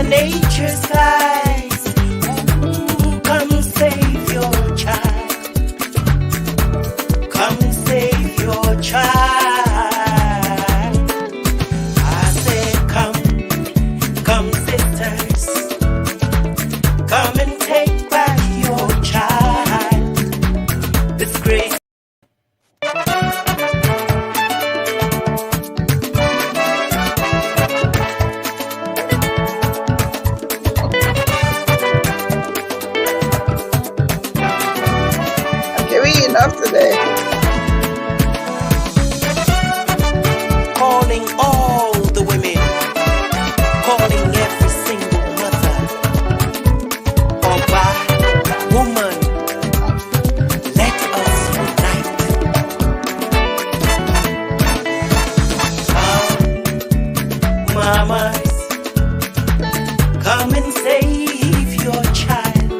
Nature's skies, ooh, come save your child. Come save your child. I said, come sisters, come and take back your child. This great. Enough today. Calling all the women, calling every single mother. Oba, woman, let us unite. Come, mamas, come and save your child.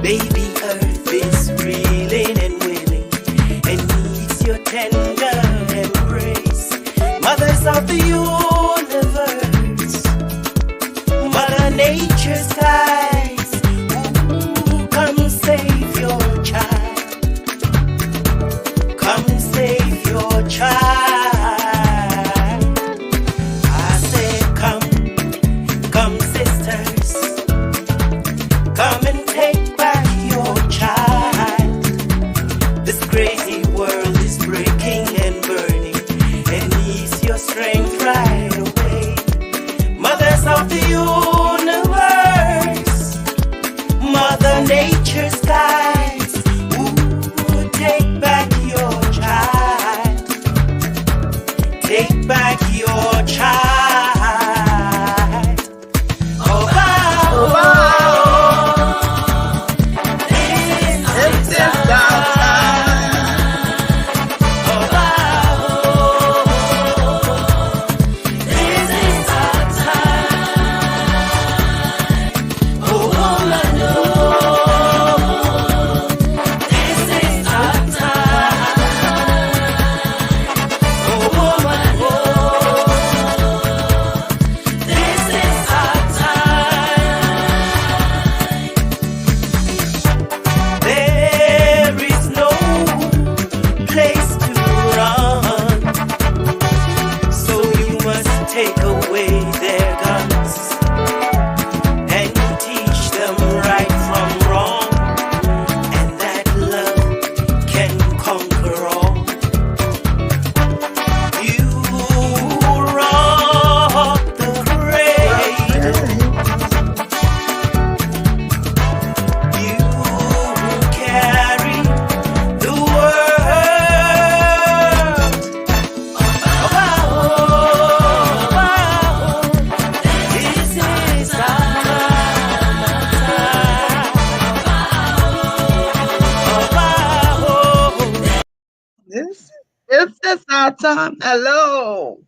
Baby earth is reeling and willing and needs your tender embrace. Mothers of the universe, Mother Nature's skies, ooh, come save your child. Come save your child. I said, come sisters, come and take back your child. This crazy world is breaking and burning and needs your strength right away. Mothers of the universe, Mother Nature's skies, ooh, take back your child. Take back your child. Oh, wow. Oh, wow. This is our time. Oh, wow. This is our time. Oh, woman, oh. This is our time. Oh, woman, oh. This is our time. There is no place to run, so you must take away their guns and teach them right from wrong, and that love can conquer all. You rock the cradle, you carry the world. Oh, this is our time. This is our time. Hello.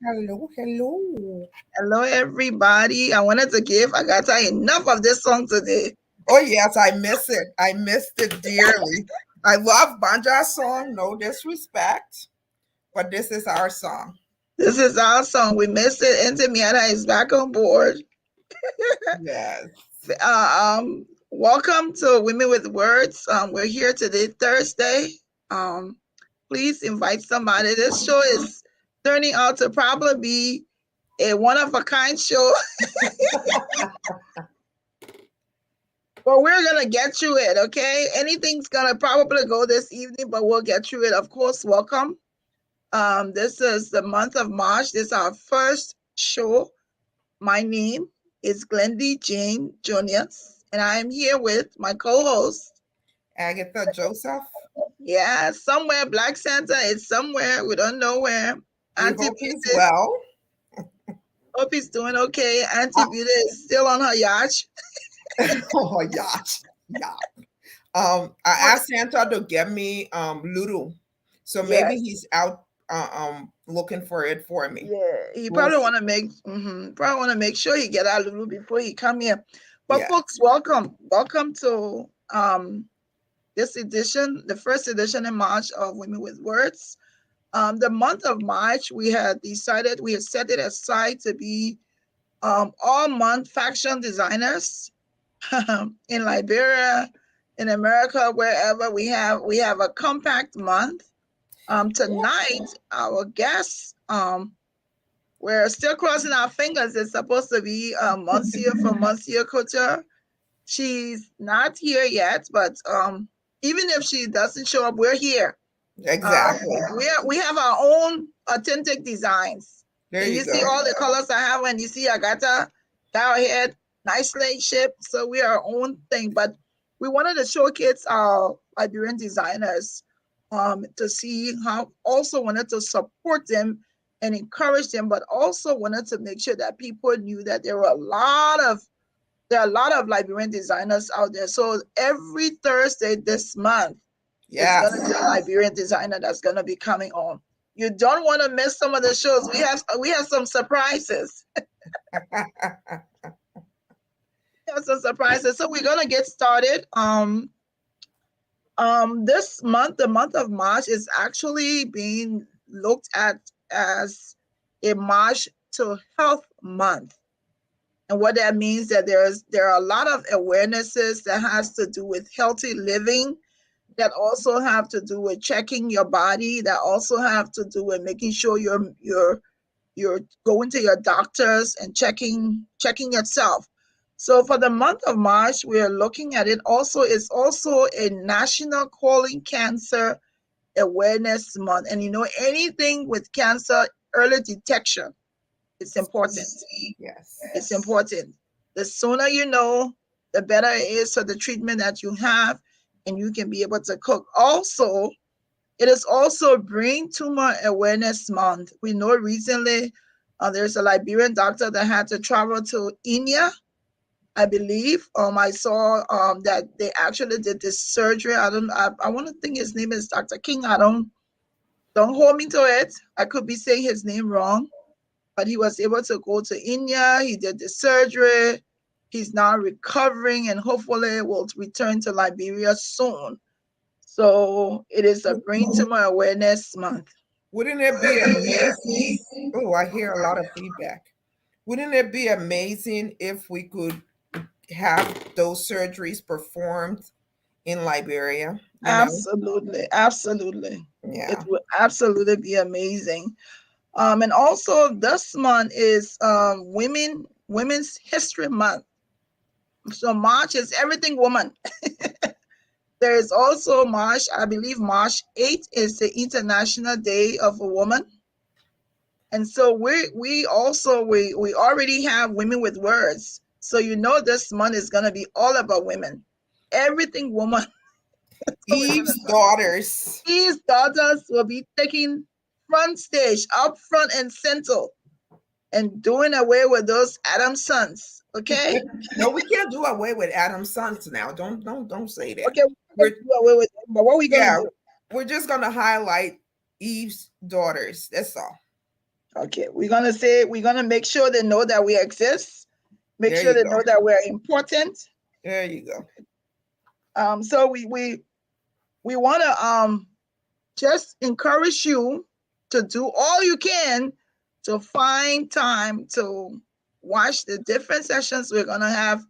Hello. Everybody. I wanted to give Agatha enough of this song today. Oh, yes, I miss it. I missed it dearly. I love Banja's song, no disrespect, but this is our song. This is our song. We missed it. Intimiata is back on board. Yes. Welcome to Women with Words. We're here today, Thursday. Please invite somebody. This show is turning out to probably be a one-of-a-kind show. But we're going to get through it, okay? Anything's going to probably go this evening, but we'll get through it. Of course, welcome. This is the month of March. This is our first show. My name is Glendy Jane Junius, and I am here with my co-host, Agatha Joseph. Yeah, somewhere. Black Santa is somewhere. We don't know where. Auntie hope Beauty, he's well. hope he's doing okay. Auntie Beauty is still on her yacht. Oh, yacht. Yeah. I asked Santa to get me Ludo. So maybe he's out looking for it for me. Yeah, he probably want to make sure he get out Lulu before he come here. But folks, welcome to this edition, the first edition in March of Women with Words. The month of March, we had set it aside to be all month fashion designers in Liberia, in America, wherever we have a compact month. Tonight, our guests, we're still crossing our fingers. It's supposed to be Monsio from Monsio Couture. She's not here yet, but even if she doesn't show up, we're here. Exactly. We have our own authentic designs. There And you you see go. all the colors I have, and you see I got a dial head, nicely shaped. So we are our own thing, but we wanted to showcase our Liberian designers to see how, also wanted to support them and encourage them, but also wanted to make sure that people knew that there are a lot of Liberian designers out there. So every Thursday this month, it's Yes. going to be a Liberian designer that's going to be coming on. You don't want to miss some of the shows. We have some surprises. We have some surprises. So we're going to get started. This month, the month of March, is actually being looked at as a March to Health Month. And what that means that there are a lot of awarenesses that has to do with healthy living, that also have to do with checking your body, that also have to do with making sure you're going to your doctors and checking yourself. So for the month of March, we are looking at it. Also, it's also a National Colon Cancer Awareness Month. And you know, anything with cancer, early detection, it's important. Yes. It's important. The sooner you know, the better it is for the treatment that you have, and you can be able to cook. Also, it is also Brain Tumor Awareness Month. We know recently there's a Liberian doctor that had to travel to India, I believe. I saw that they actually did this surgery. I want to think his name is Dr. King. Don't hold me to it. I could be saying his name wrong, but he was able to go to India. He did the surgery. He's now recovering, and hopefully will return to Liberia soon. So it is a Brain Tumor Awareness Month. Wouldn't it be amazing? Oh, I hear a lot of feedback. Wouldn't it be amazing if we could have those surgeries performed in Liberia? You know? Absolutely, absolutely. It Yeah. would absolutely be amazing. And also this month is Women's History Month. So March is everything woman. There is also March, I believe March 8th is the International Day of a Woman. And so we already have Women with Words. So you know this month is gonna be all about women. Everything woman. Eve's daughters. These daughters will be taking front stage, up front and center, and doing away with those Adam sons. Okay? No, we can't do away with Adam's sons now. Don't say that. Okay, we're We're do away with them, but what are we gonna yeah, do? we're just gonna highlight Eve's daughters. That's all. Okay, we're gonna make sure they know that we exist, make There sure you they go. know that we're important. There you go. So we wanna just encourage you to do all you can to find time to watch the different sessions we're gonna have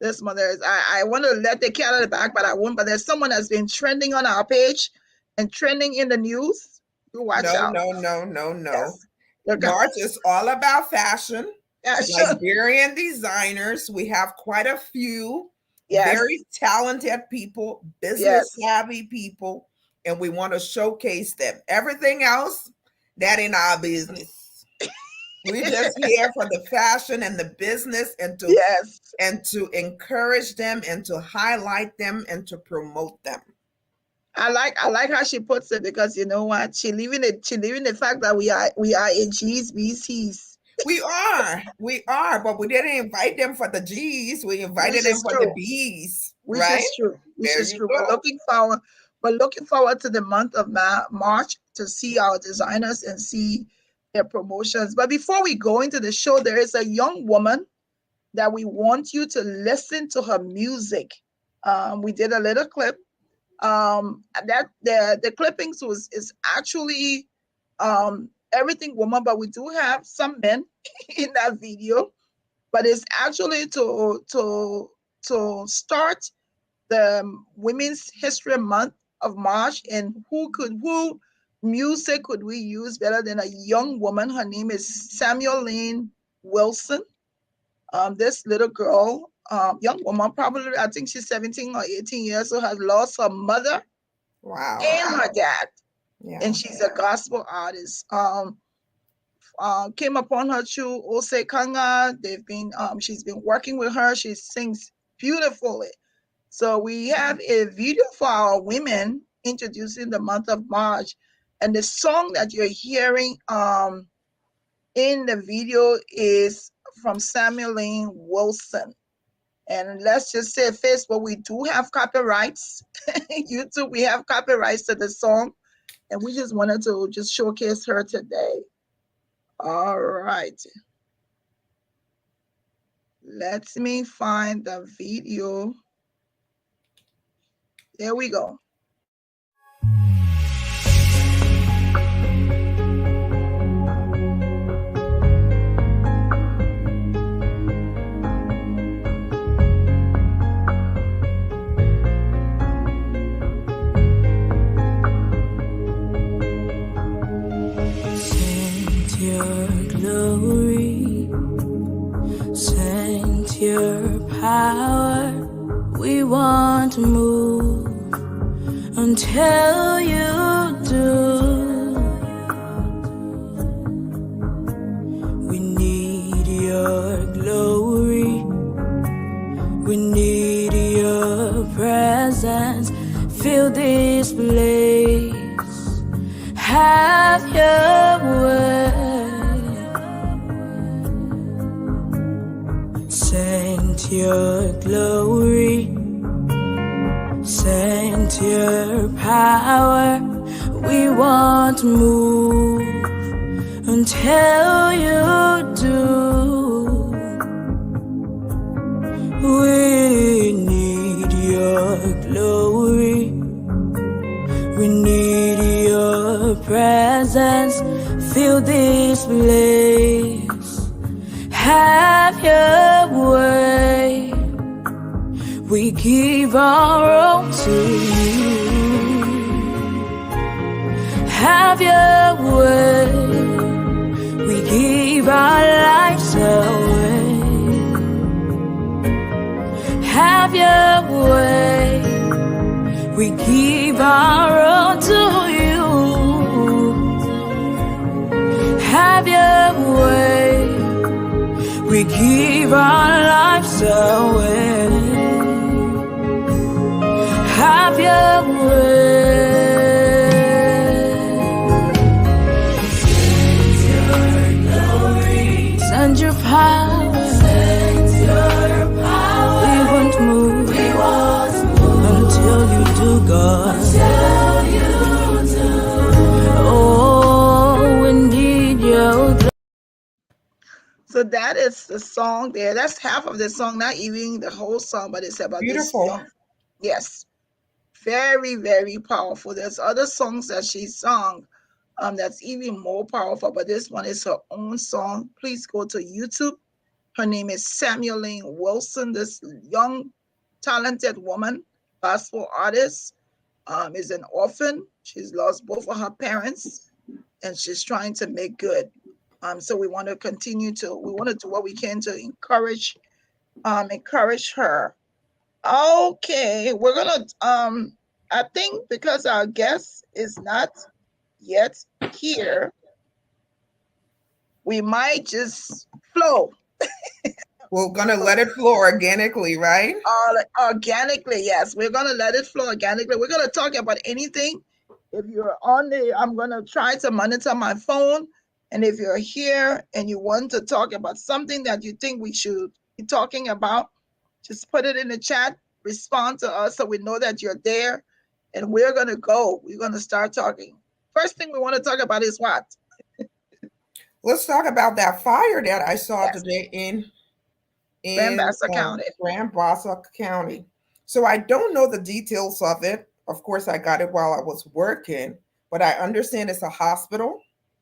this month. I want to let the cat out of the bag, but I won't. But there's someone that's been trending on our page and trending in the news. You watch No, out. no, no, no, no. Yes. Look out. March is all about fashion. Yeah, sure. Liberian designers. We have quite a few Yes. very talented people, business Yes. savvy people, and we want to showcase them. Everything else, that in our business. We're just here for the fashion and the business Yes. and to encourage them and to highlight them and to promote them. I like how she puts it, because you know what? She leaving the fact that we are a G's, B's, C's. We are, but we didn't invite them for the G's. We invited Which them is for the true. B's, Which right? is true. Which There is you true. go. We're looking forward to the month of March to see our designers and see their promotions. But before we go into the show, there is a young woman that we want you to listen to her music. We did a little clip. That the clippings is actually everything woman, but we do have some men in that video. but it's actually to start the Women's History Month of March. And who music could we use better than a young woman? Her name is Samuel Lane Wilson. This little girl, young woman, probably I think she's 17 or 18 years old, has lost her mother Wow. and her dad, and Yeah. she's a gospel artist. Came upon her through Ose Kanga. She's been working with her. She sings beautifully. So we have a video for our women introducing the month of March, and the song that you're hearing in the video is from Samuel Lane Wilson. And let's just say Facebook, we do have copyrights. YouTube, we have copyrights to the song, and we just wanted to just showcase her today. All right. Let me find the video. There we go. Send your glory, send your power. We want to move until you do. We need your glory, we need your presence. Fill this place, have your way. Send your glory, send your power. We want to move until you do. We need your glory, we need your presence. Fill this place, have your way. We give our all to you. Have your way. We give our lives away. Have your way. We give our all to you. Have your way. We give our lives away. Have your way. Send your glory, send your power, send your power. We won't move, until you do, God. Until you do. Oh, we need your glory. So that is the song there. That's half of the song, not even the whole song, but it's about Beautiful. this young. Yes. Very, very powerful. There's other songs that she sung that's even more powerful, but this one is her own song. Please go to YouTube. Her name is Samuel Lane Wilson. This young, talented woman, gospel artist, is an orphan. She's lost both of her parents, and she's trying to make good. So we want to we want to do what we can to encourage her. Okay, we're gonna I think because our guest is not yet here, we might just flow We're gonna let it flow organically, right? organically. Yes, we're gonna let it flow organically. We're gonna talk about anything. If you're on the, I'm gonna try to monitor my phone, and if you're here and you want to talk about something that you think we should be talking about, just put it in the chat, respond to us so we know that you're there, and we're going to go. We're going to start talking. First thing we want to talk about is what? Let's talk about that fire that I saw Yes. today in Grand Bassa County. Grand Bassa County. So I don't know the details of it. Of course, I got it while I was working, but I understand it's a hospital.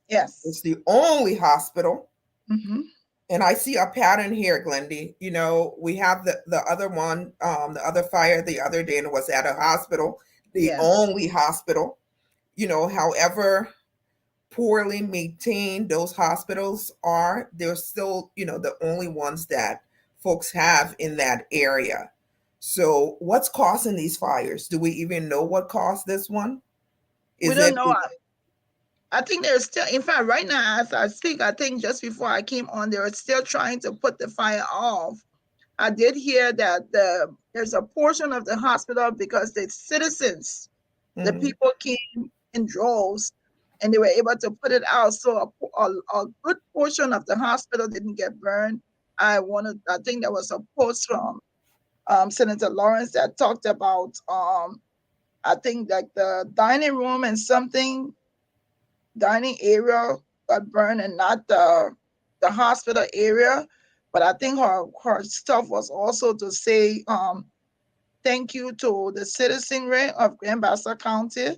Yes. It's the only hospital. Mhm. And I see a pattern here, Glendy. You know, we have the other one, the other fire the other day, and it was at a hospital, the Yes. only hospital. You know, however poorly maintained those hospitals are, they're still, you know, the only ones that folks have in that area. So, what's causing these fires? Do we even know what caused this one? We Is don't it? know. I think they're still, in fact, right now as I speak, I think just before I came on, they were still trying to put the fire off. I did hear that there's a portion of the hospital because the citizens, the Mhm. people came in droves and they were able to put it out. So a good portion of the hospital didn't get burned. I think there was a post from Senator Laurice that talked about, I think like the dining room and something dining area got burned and not the hospital area. But I think her stuff was also to say thank you to the citizenry of Grand Bassa County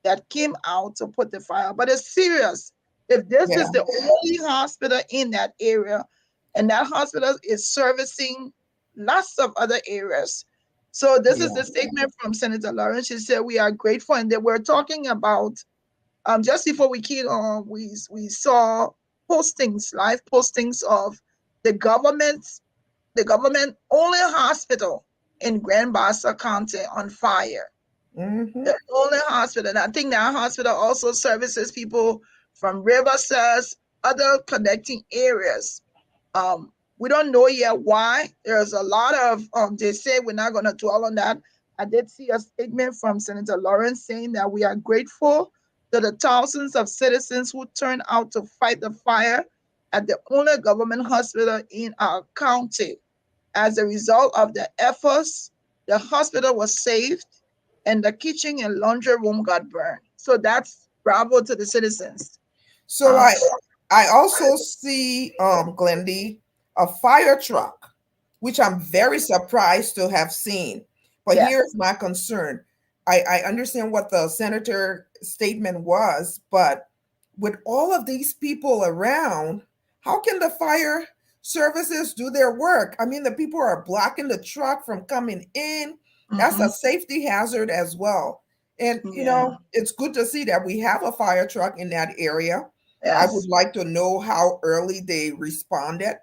that came out to put the fire. But it's serious. If this Yeah, is the only hospital in that area, and that hospital is servicing lots of other areas. So this is yeah. the statement from Senator Lawrence. She said, we are grateful. And they were talking about just before we came on, we saw postings, live postings of the government only hospital in Grand Bassa County on fire. Hmm. The only hospital. And I think that hospital also services people from Riverside, other connecting areas. We don't know yet why. There's a lot of they say we're not gonna dwell on that. I did see a statement from Senator Lawrence saying that we are grateful to the thousands of citizens who turned out to fight the fire at the only government hospital in our county. As a result of the efforts, the hospital was saved and the kitchen and laundry room got burned. So that's bravo to the citizens. So Um, I also see, Glendy, a fire truck, which I'm very surprised to have seen. But yes. here's my concern. I understand what the senator statement was, but with all of these people around, how can the fire services do their work? I mean, the people are blocking the truck from coming in. That's a Mm-hmm. safety hazard as well. And, you Yeah. know, it's good to see that we have a fire truck in that area. I would Yes. like to know how early they responded,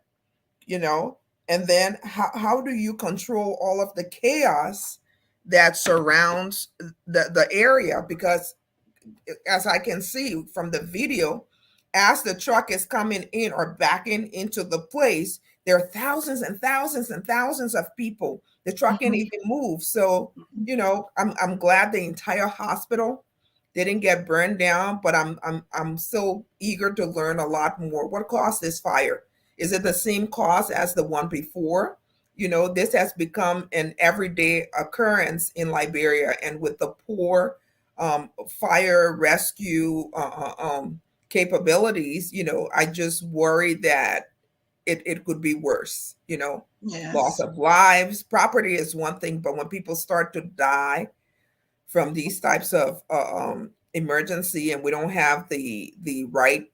you know, and then how do you control all of the chaos that surrounds the area? Because as I can see from the video, as the truck is coming in or backing into the place, there are thousands and thousands and thousands of people. The truck can't Mm-hmm. even move. So, you know, I'm glad the entire hospital didn't get burned down, but I'm so eager to learn a lot more. What caused this fire? Is it the same cause as the one before? You know, this has become an everyday occurrence in Liberia, and with the poor fire rescue capabilities, you know, I just worry that it could be worse, you know, loss Yes. of lives. Property is one thing, but when people start to die from these types of emergency and we don't have the right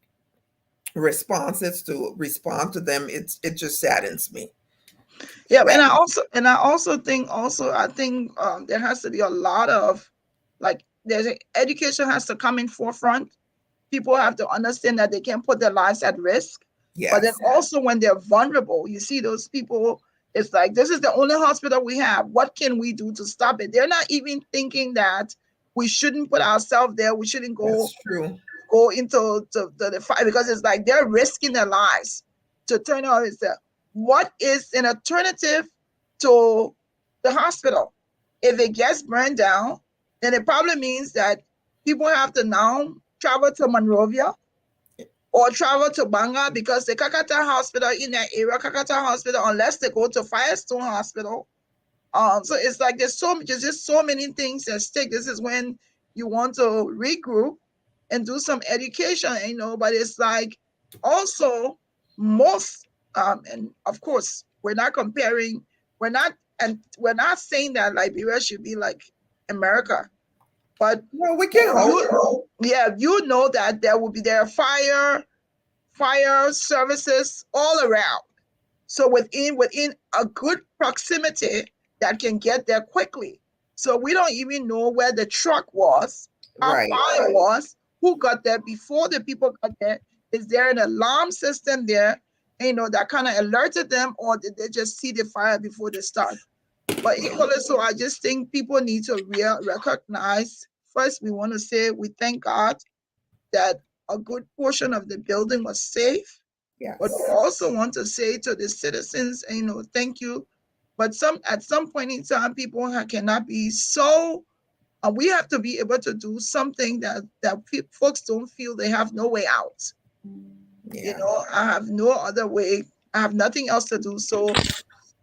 responses to respond to them, it just saddens me. Yeah, and Saddens. I also think I think there has to be a lot of like education has to come in forefront. People have to understand that they can't put their lives at risk. But then Yes, also when they're vulnerable, you see those people, it's like this is the only hospital we have. What can we do to stop it? They're not even thinking that we shouldn't put ourselves there. We shouldn't that's true. go into the fight because it's like they're risking their lives to turn on. Is that what is an alternative to the hospital? If it gets burned down, then it probably means that people have to now travel to Monrovia or travel to Banga because the Kakata Hospital in that area, Kakata Hospital, unless they go to Firestone Hospital, so it's like there's just so many things at stake. This is when you want to regroup and do some education, you know. But it's like also most and of course we're not comparing, we're not and we're not saying that Liberia should be like America, but Well, we can hope. you yeah, you know that there will be there fire services all around. So within a good proximity that can get there quickly. So we don't even know where the truck was, how Right. far it was, who got there before the people got there. Is there an alarm system there, that kind of alerted them, or did they just see the fire before they start? But equally so, I just think people need to recognize, first, we want to say we thank God that a good portion of the building was safe. But Yes. we also want to say to the citizens, thank you. But at some point in time, people cannot be so. We have to be able to do something that folks don't feel they have no way out. Yeah. I have no other way. I have nothing else to do. So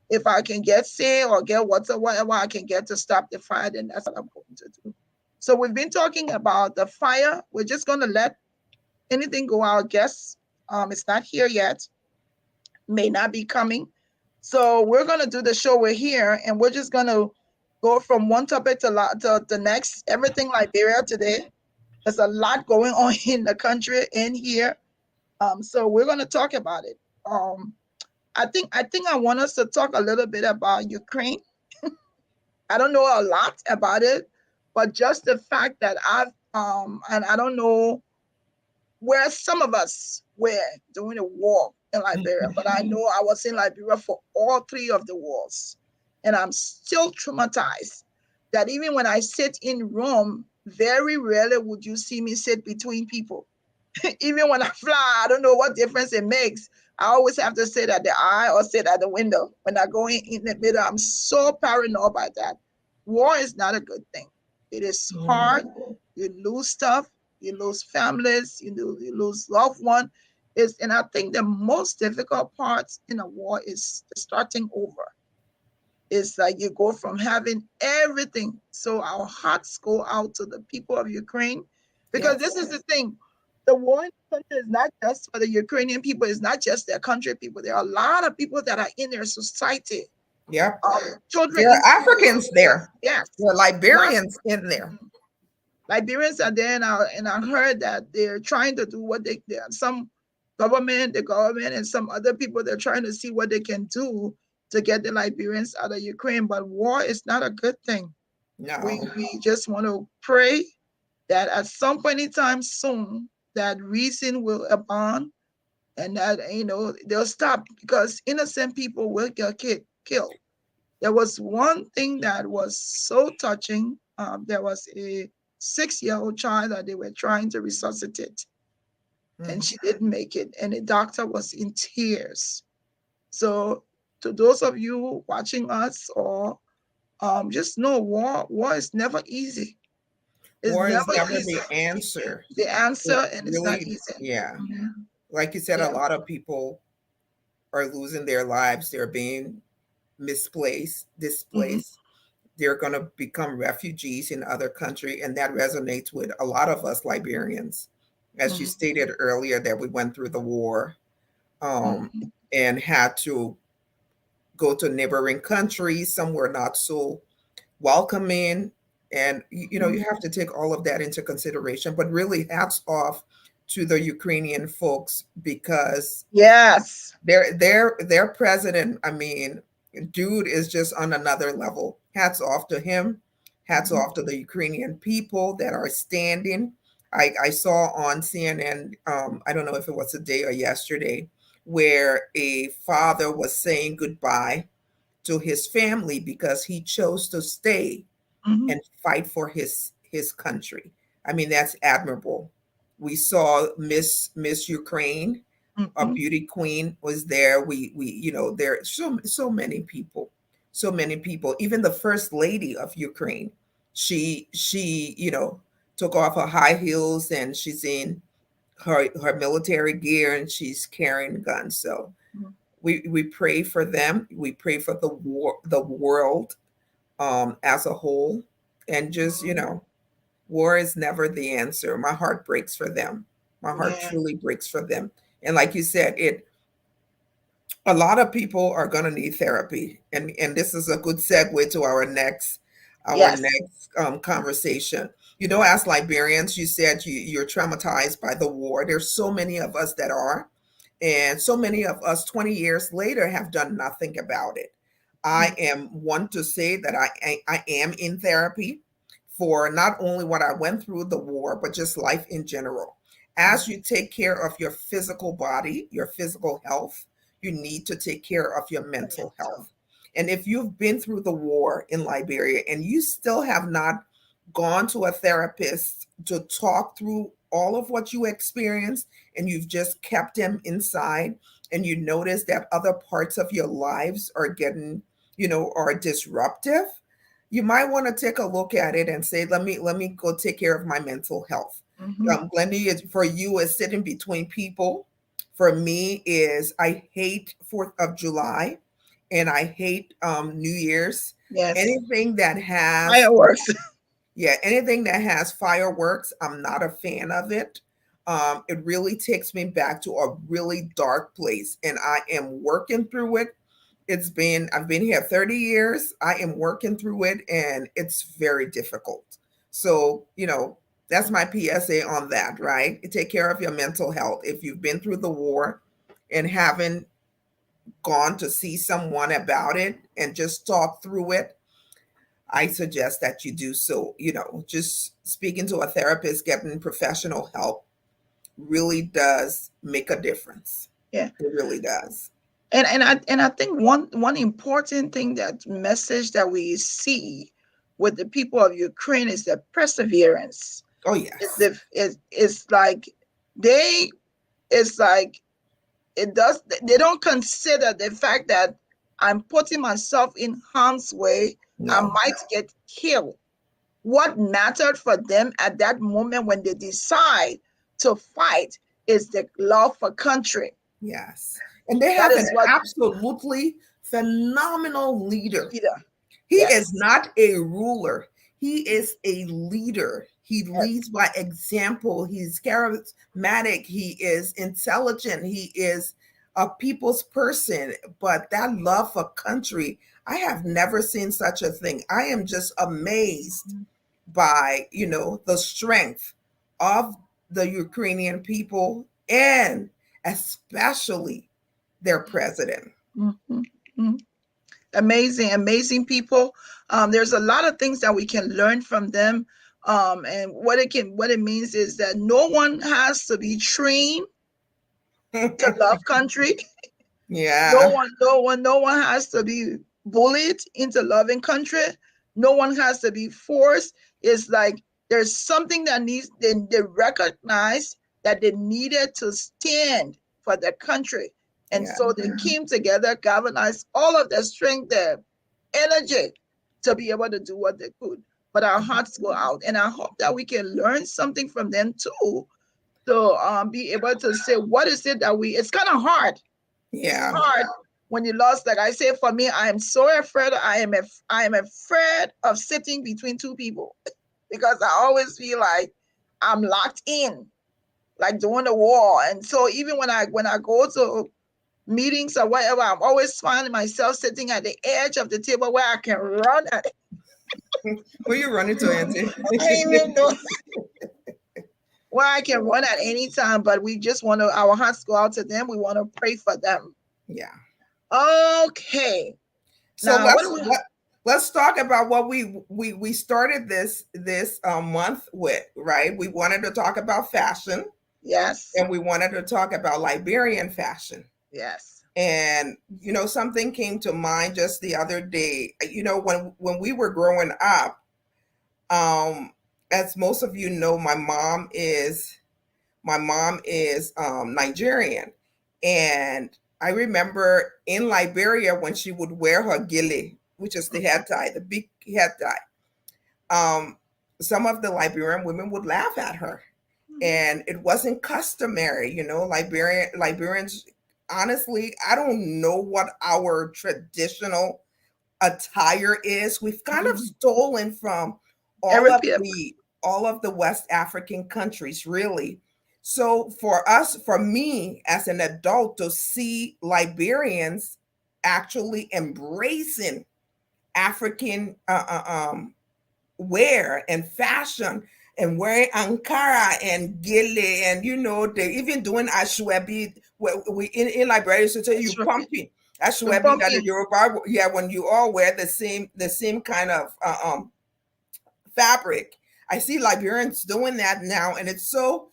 if I can get say or get whatever I can get to stop the fire, then that's what I'm going to do. So we've been talking about the fire. We're just going to let anything go. Our guest, it's not here yet, may not be coming. So we're going to do the show. We're here, and we're just going to go from one topic to the next. Everything Liberia today. There's a lot going on in the country and here. So we're going to talk about it. I think I want us to talk a little bit about Ukraine. I don't know a lot about it, but just the fact that and I don't know where some of us were during the war in Liberia, but I know I was in Liberia for all three of the wars, and I'm still traumatized that even when I sit in Rome, very rarely would you see me sit between people. Even when I fly, I don't know what difference it makes. I always have to sit at the eye or sit at the window. When I go in the middle, I'm so paranoid by that. War is not a good thing. It is hard. You lose stuff. You lose families. You lose loved ones. And I think the most difficult part in a war is starting over. It's like you go from having everything. So our hearts go out to the people of Ukraine, because this is the thing. The war in the country is not just for the Ukrainian people. It's not just their country people. There are a lot of people that are in their society. Yep. Children. There are Africans there. Yes. There are Liberians in there. Liberians are there, and I heard that they're trying to do what some the government and some other people, they're trying to see what they can do to get the Liberians out of Ukraine. But war is not a good thing. No. We just want to pray that at some point in time soon, that reason will abound, and that they'll stop, because innocent people will get killed. There was one thing that was so touching. There was a 6-year-old child that they were trying to resuscitate, and she didn't make it, and the doctor was in tears. So to those of you watching us, or just know, war is never easy. It's War is never never easy. the answer. The answer, and it's not Really, easy. yeah. Like you said, a lot of people are losing their lives. They're being displaced. They're going to become refugees in other country, and that resonates with a lot of us Liberians. As you stated earlier, that we went through the war and had to go to neighboring countries. Some were not so welcoming, and you have to take all of that into consideration. But really, hats off to the Ukrainian folks, because yes, their president, I mean, dude is just on another level. Hats off to him. Hats off to the Ukrainian people that are standing. I saw on CNN, I don't know if it was today or yesterday, where a father was saying goodbye to his family because he chose to stay and fight for his country. I mean, that's admirable. We saw Miss Ukraine, a beauty queen, was there. We there are so many people, so many people. Even the first lady of Ukraine, she took off her high heels, and she's in her military gear, and she's carrying guns. So we pray for them. We pray for the world as a whole, and just war is never the answer. My heart breaks for them. My heart truly breaks for them. And like you said, a lot of people are going to need therapy, and this is a good segue to our next conversation. As Liberians, you said you're traumatized by the war. There's so many of us that are. And so many of us 20 years later have done nothing about it. I am one to say that I am in therapy for not only what I went through the war, but just life in general. As you take care of your physical body, your physical health, you need to take care of your mental health. And if you've been through the war in Liberia and you still have not gone to a therapist to talk through all of what you experienced and you've just kept them inside, and you notice that other parts of your lives are getting, are disruptive, you might want to take a look at it and say, let me go take care of my mental health. Glendy, for you, is sitting between people. For me, is I hate 4th of July and I hate New Year's. Yes. Anything that has Fireworks. Yeah, anything that has fireworks, I'm not a fan of it. It really takes me back to a really dark place, and I am working through it. I've been here 30 years. I am working through it, and it's very difficult. So, that's my PSA on that, right? Take care of your mental health. If you've been through the war and haven't gone to see someone about it and just talk through it, I suggest that you do so. Just speaking to a therapist, getting professional help really does make a difference. Yeah, it really does. And I think one important thing, that message that we see with the people of Ukraine, is the perseverance. Oh yes, it's like they it's like they don't consider the fact that I'm putting myself in harm's way. I no, might get killed. What mattered for them at that moment when they decide to fight is the love for country. yes, and they That have an is what absolutely phenomenal leader. leader. He Yes. is not a ruler. He is a leader. He leads by example. He's charismatic. He is intelligent. He is a people's person. But that love for country, I have never seen such a thing. I am just amazed by, the strength of the Ukrainian people, and especially their president. Mm-hmm. Mm-hmm. Amazing people. There's a lot of things that we can learn from them. And what it means is that no one has to be trained to love country. Yeah. No one has to be bullied into loving country. No one has to be forced. It's like there's something that needs, they recognize that they needed to stand for their country. And Yeah. so they came together, galvanized all of their strength, their energy to be able to do what they could. But our hearts go out. And I hope that we can learn something from them too, to be able to say, what is it that it's kind of hard. Yeah. It's hard when you lost. Like I say, for me, I am so afraid. I am afraid of sitting between two people because I always feel like I'm locked in, like during the war. And so even when I go to meetings or whatever, I'm always finding myself sitting at the edge of the table where I can run at it. Where you running to, Auntie? I even know where I can run at any time, but we just want to, our hearts go out to them. We want to pray for them. Yeah. Okay. So Now, let's talk about what we started this month with, right? We wanted to talk about fashion. Yes. And we wanted to talk about Liberian fashion. Yes. And something came to mind just the other day. When we were growing up, as most of you know, my mom is Nigerian, and I remember in Liberia when she would wear her gele, which is the head tie, the big head tie. Some of the Liberian women would laugh at her, and it wasn't customary. Liberians. Honestly, I don't know what our traditional attire is. We've kind of stolen from all of the West African countries, really. So for me as an adult to see Liberians actually embracing African wear and fashion and wearing Ankara and gele, and they're even doing ashwebi we in Liberia used to tell you That's right. pumping. That's The where be that the pumping. Yoruba, yeah, when you all wear the same kind of fabric. I see Liberians doing that now, and it's so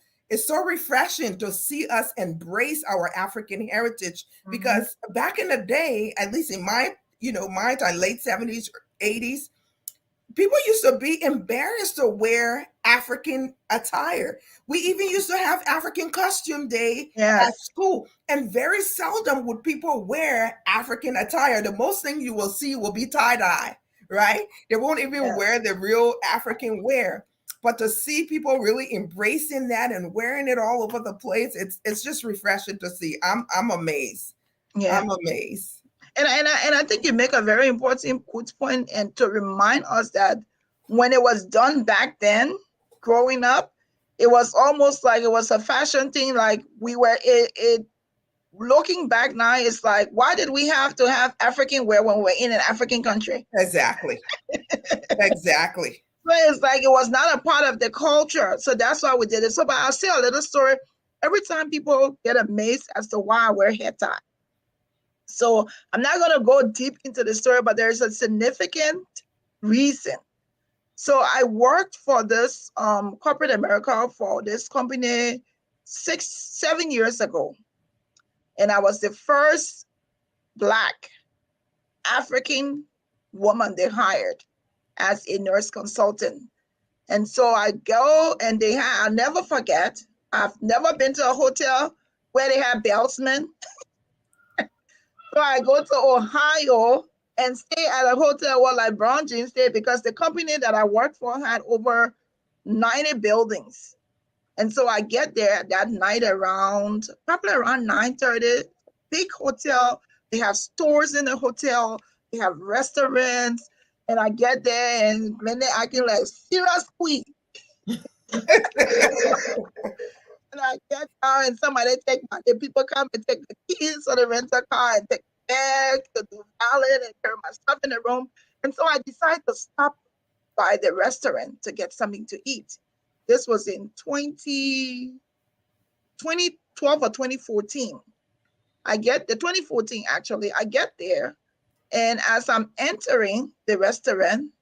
refreshing to see us embrace our African heritage. Mhm. Because back in the day, at least in my my time, late 70s, 80s, people used to be embarrassed to wear African attire. We even used to have African costume day at Yes. school, and very seldom would people wear African attire. The most thing you will see will be tie dye, right? They won't even wear Yes. the real African wear. But to see people really embracing that and wearing it all over the place, it's just refreshing to see. I'm amazed. Yeah. I'm amazed. And I think you make a very important good point, and to remind us that when it was done back then, growing up, it was almost like it was a fashion thing. Like we were it looking back now, it's like, why did we have to have African wear when we were in an African country? Exactly. Exactly. So it's like it was not a part of the culture. So that's why we did it. So, but I'll say a little story. Every time people get amazed as to why I wear hair tie. So I'm not going to go deep into the story, but there's a significant reason. So I worked for this corporate America for this company 7 years ago. And I was the first Black African woman they hired as a nurse consultant. And so I go and I'll never forget, I've never been to a hotel where they have bellsmen. So I go to Ohio and stay at a hotel where like LeBron James stayed, because the company that I worked for had over 90 buildings. And so I get there that night probably around 9:30, big hotel. They have stores in the hotel. They have restaurants. And I get there and when they're acting like serious queen. And I get down and the people come and take the keys of the rental car and take the bag to do valet and carry my stuff in the room. And so I decided to stop by the restaurant to get something to eat. This was in 2012 or 2014. I get the 2014 actually. I get there, and as I'm entering the restaurant,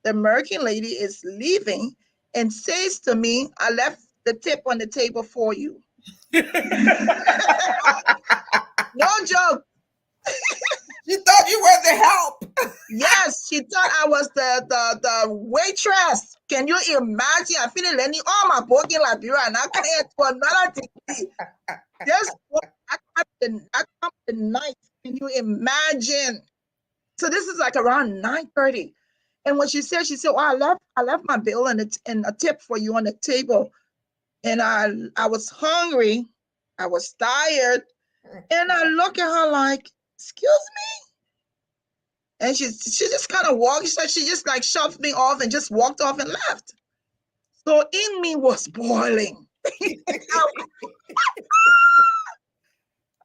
the American lady is leaving and says to me, "I left the tip on the table for you." No joke. You thought you were the help. Yes, she thought I was the waitress. Can you imagine? I feel like all my book in Liberia and I can't to another degree. Just I come the night. Can you imagine? So this is like around 9:30. And when she said, "Oh, I left my bill and a tip for you on the table." And I was hungry, I was tired, and I look at her like, "Excuse me?" And she just kind of walked. She just like shoved me off and just walked off and left. So in me was boiling.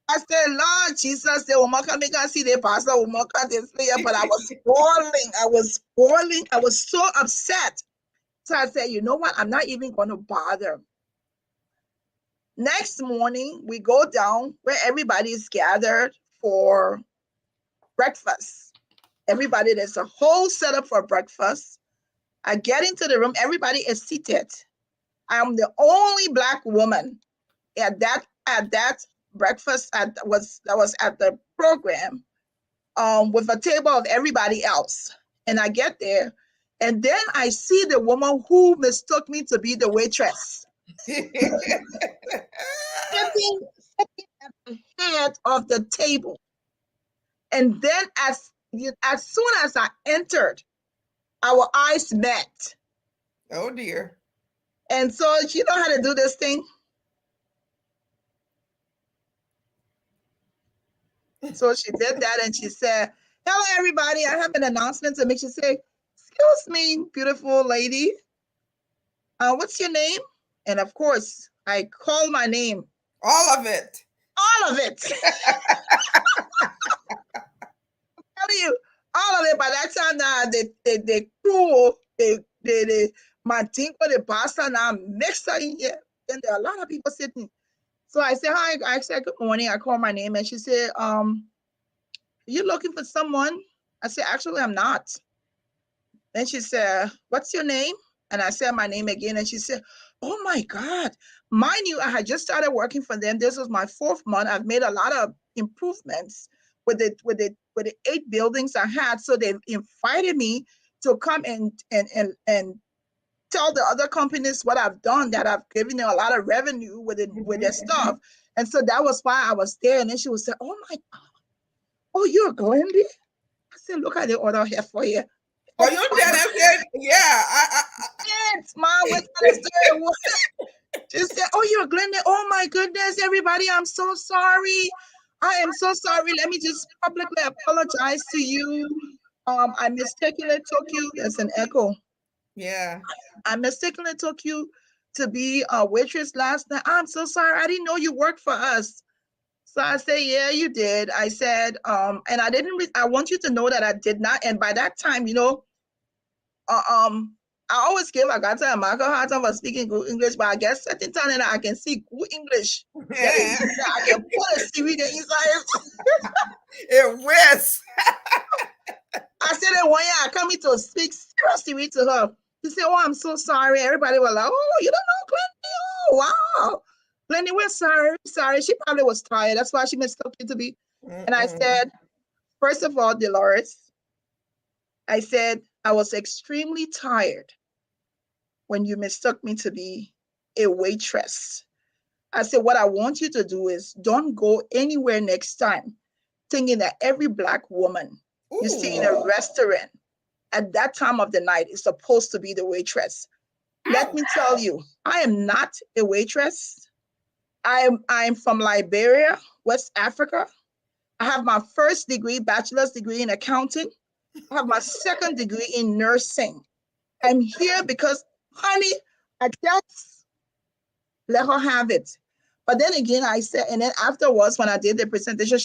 I said, "Lord Jesus, the woman can make us see the pastor, woman can't say it." But I was boiling. I was boiling. I was so upset. So I said, "You know what? I'm not even going to bother." Next morning, we go down where everybody is gathered for breakfast. Everybody, there's a whole setup for breakfast. I get into the room, everybody is seated. I'm the only Black woman at that breakfast that was at the program, with a table of everybody else. And I get there, and then I see the woman who mistook me to be the waitress sitting at the head of the table. And then as soon as I entered, our eyes met. Oh dear. And so you know how to do this thing? So she did that and she said, "Hello, everybody. I have an announcement to make." She said, "Excuse me, beautiful lady. What's your name?" And of course, I called my name. All of it. All of it. Telling you, all of it. By that time now, the crew, my tinko, the pasta now mixed in here. And there are a lot of people sitting. So I said, hi. I said, good morning. I called my name and she said, you looking for someone? I said, actually, I'm not. Then she said, what's your name? And I said my name again. And she said, oh my God. Mind you, I had just started working for them. This was my 4th month. I've made a lot of improvements with the 8 buildings I had. So they invited me to come and tell the other companies what I've done, that I've given them a lot of revenue with their stuff. And so that was why I was there. And then she would say, oh my God, oh, you're Glendy? I said, look at the order here for you. Well, you tell them that, yeah. Yes, mom, what's the story? She said, oh, you're Glenda. Oh my goodness, everybody, I'm so sorry. I am so sorry. Let me just publicly apologize to you. I mistakenly took you. There's an echo. Yeah. I mistakenly took you to be a waitress last night. I'm so sorry. I didn't know you worked for us. So I said, yeah, you did. I said, and I didn't, I want you to know that I did not. And by that time, uh, um, I always give Agatha and Michael hard time for speaking good English, but I guess certain time that I can speak good English. That Yeah. is, that I can put a CV the inside. It was. I said that one year I come in to speak seriously to her. She said, oh, I'm so sorry. Everybody was like, oh, you don't know Glendy? Oh, wow. Glendy, we're sorry. Sorry. She probably was tired. That's why she mistook you to be. And I said, first of all, Laurice, I said, I was extremely tired when you mistook me to be a waitress. I said, what I want you to do is don't go anywhere next time thinking that every Black woman you see in a restaurant at that time of the night is supposed to be the waitress. Let me tell you, I am not a waitress. I am from Liberia, West Africa. I have my first degree, bachelor's degree in accounting. I have my second degree in nursing. I'm here because, honey, I just let her have it. But then again, I said, and then afterwards, when I did the presentation,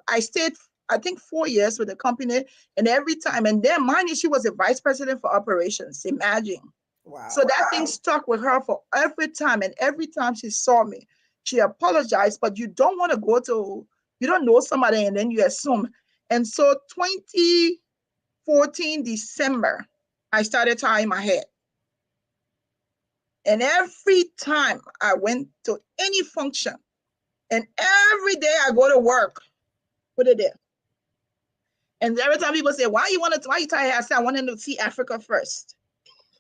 I stayed, I think, 4 years with the company, and every time, and then mind you, she was a vice president for operations. Imagine. Wow. So that thing stuck with her for every time, and every time she saw me, she apologized. But you don't want to go to, you don't know somebody, and then you assume. And so 2014 December, I started tying my hair. And every time I went to any function, and every day I go to work, put it there. And every time people say, why you tie your hair? I say, I wanted to see Africa first.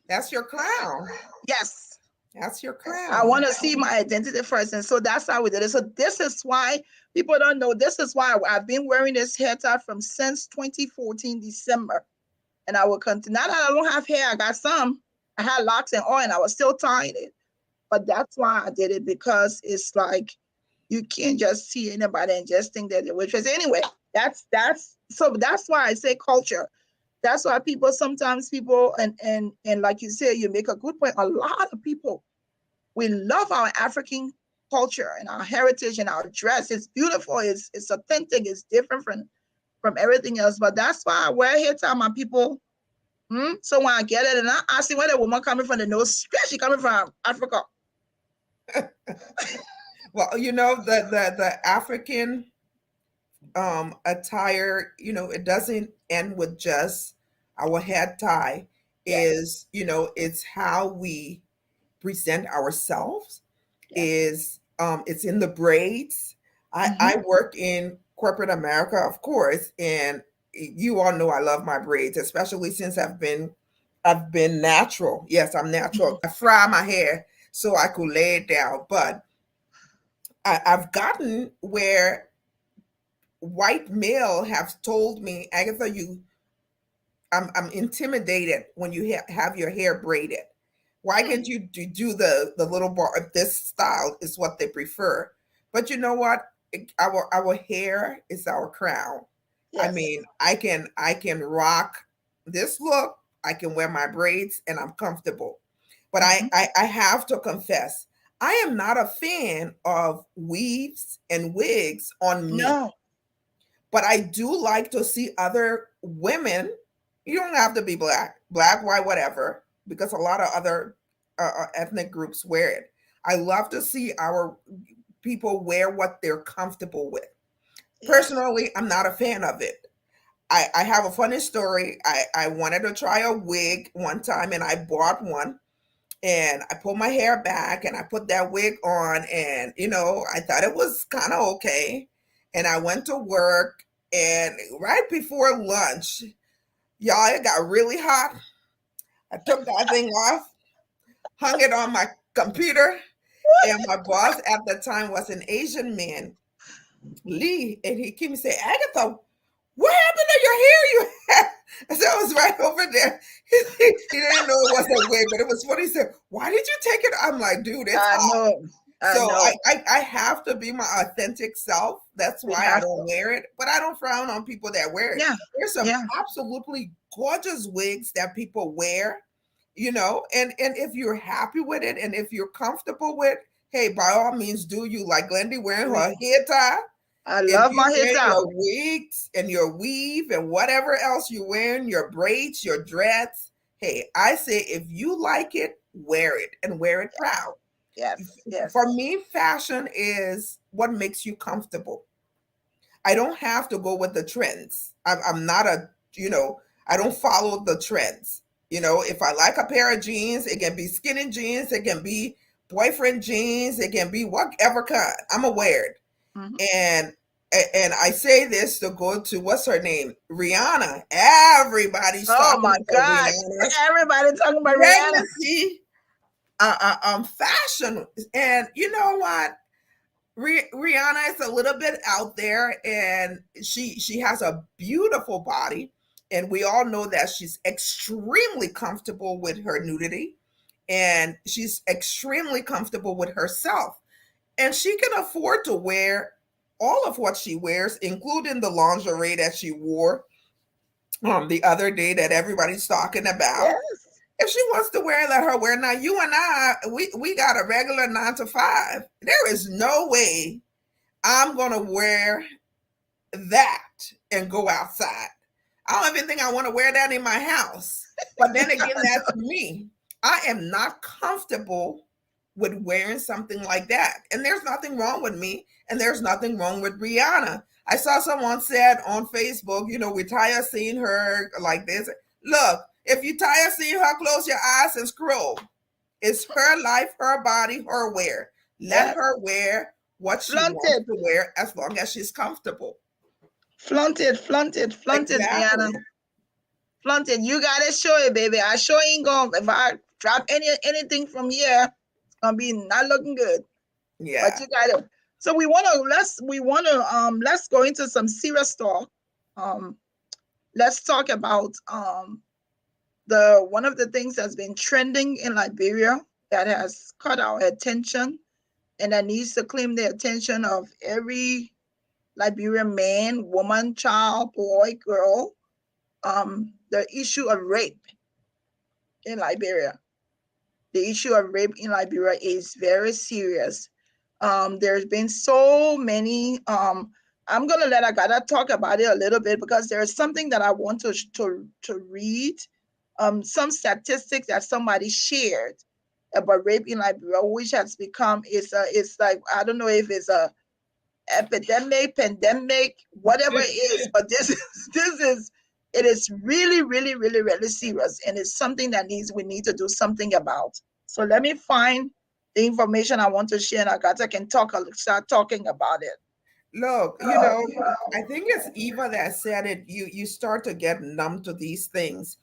That's your crown. Yes. That's your crown. I want to see my identity first. And so that's how we did it. So this is why people don't know. This is why I've been wearing this hair tie from since 2014 December. And I will continue. Now that I don't have hair, I got some. I had locks and all, and I was still tying it. But that's why I did it, because it's like you can't just see anybody and just think that they're waitress. Anyway, that's why I say culture. That's why sometimes people and like you say, you make a good point. A lot of people, we love our African culture and our heritage and our dress. It's beautiful. It's authentic. It's different from everything else. But that's why I wear hair tie, my people. So when I get it, and I see where the woman coming from, the nose, she coming from Africa. Well, the African attire, it doesn't end with just our head tie. Yes. It's how we present ourselves. Yes. It's in the braids. I work in corporate America, of course, and you all know I love my braids, especially since I've been natural. Yes, I'm natural. I fry my hair so I could lay it down, but I've gotten where white male have told me, Agatha, I'm intimidated when you have your hair braided. Why can't you do the little bar? This style is what they prefer. But you know what? Our hair is our crown. I Yes. mean, I can rock this look. I can wear my braids and I'm comfortable. But I have to confess, I am not a fan of weaves and wigs on me. No. But I do like to see other women. You don't have to be black, white, whatever, because a lot of other ethnic groups wear it. I love to see our people wear what they're comfortable with. Yes. Personally, I'm not a fan of it. I have a funny story. I wanted to try a wig one time and I bought one and I pulled my hair back and I put that wig on and I thought it was kind of okay. And I went to work and right before lunch, y'all, it got really hot. I took that thing off, hung it on my computer, and my boss at the time was an Asian man, Lee, and he came and said, Agatha, what happened to your hair you had? I said, I was right over there. He didn't know it was a wig, but it was funny. He said, why did you take it? I'm like, dude, it's I hot. know. I So know. I have to be my authentic self. That's We why I have don't to. wear it, but I don't frown on people that wear it. Yeah. There's some Yeah. absolutely gorgeous wigs that people wear, and if you're happy with it and if you're comfortable with, hey, by all means, do you like Glendy wearing her We, hair tie? I If love you my hair wear tie. your wigs and your weave and whatever else you're wearing, your braids, your dreads, hey, I say if you like it, wear it and wear it proud. Yes. For Yes. me, fashion is what makes you comfortable. I don't have to go with the trends. I'm not I don't follow the trends. If I like a pair of jeans, it can be skinny jeans, it can be boyfriend jeans, it can be whatever kind. I'm aware. Mhm. And and I say this to go to what's her name? Rihanna. Everybody's Oh talking my about God. Rihanna's Everybody talking about Rihanna. pregnancy, fashion. And you know what? Rihanna is a little bit out there, and she has a beautiful body, and we all know that she's extremely comfortable with her nudity, and she's extremely comfortable with herself, and she can afford to wear all of what she wears, including the lingerie that she wore the other day that everybody's talking about. Yes. If she wants to wear, let her wear. Now, you and I, we got a regular 9 to 5. There is no way I'm going to wear that and go outside. I don't even think I want to wear that in my house. But then again, that's me. I am not comfortable with wearing something like that. And there's nothing wrong with me. And there's nothing wrong with Rihanna. I saw someone said on Facebook, we're tired of seeing her like this. Look, if you're tired of seeing her, close your eyes and scroll. It's her life, her body, her wear. Let Yes. her wear what she Flaunt wants it. to wear as long as she's comfortable. Flaunt it. Flaunt it. Flaunt it, Rihanna. Exactly. Flaunt it. You gotta show it, baby. I sure ain't gonna if I drop anything from here, it's gonna be not looking good. But Yeah. you gotta. So let's go into some serious talk. Um, let's talk about the one of the things that's been trending in Liberia that has caught our attention and that needs to claim the attention of every Liberian man, woman, child, boy, girl. The issue of rape in Liberia. The issue of rape in Liberia is very serious. There's been so many. I'm gonna let Agata talk about it a little bit because there's something that I want to read. Some statistics that somebody shared about rape in Liberia, which has become it's like I don't know if it's a epidemic, pandemic, whatever it is, but this is it is really, really, really, really serious, and it's something that we need to do something about. So let me find the information I want to share, and Agatha can start talking about it. Look, I think it's Eva that said it. You start to get numb to these things.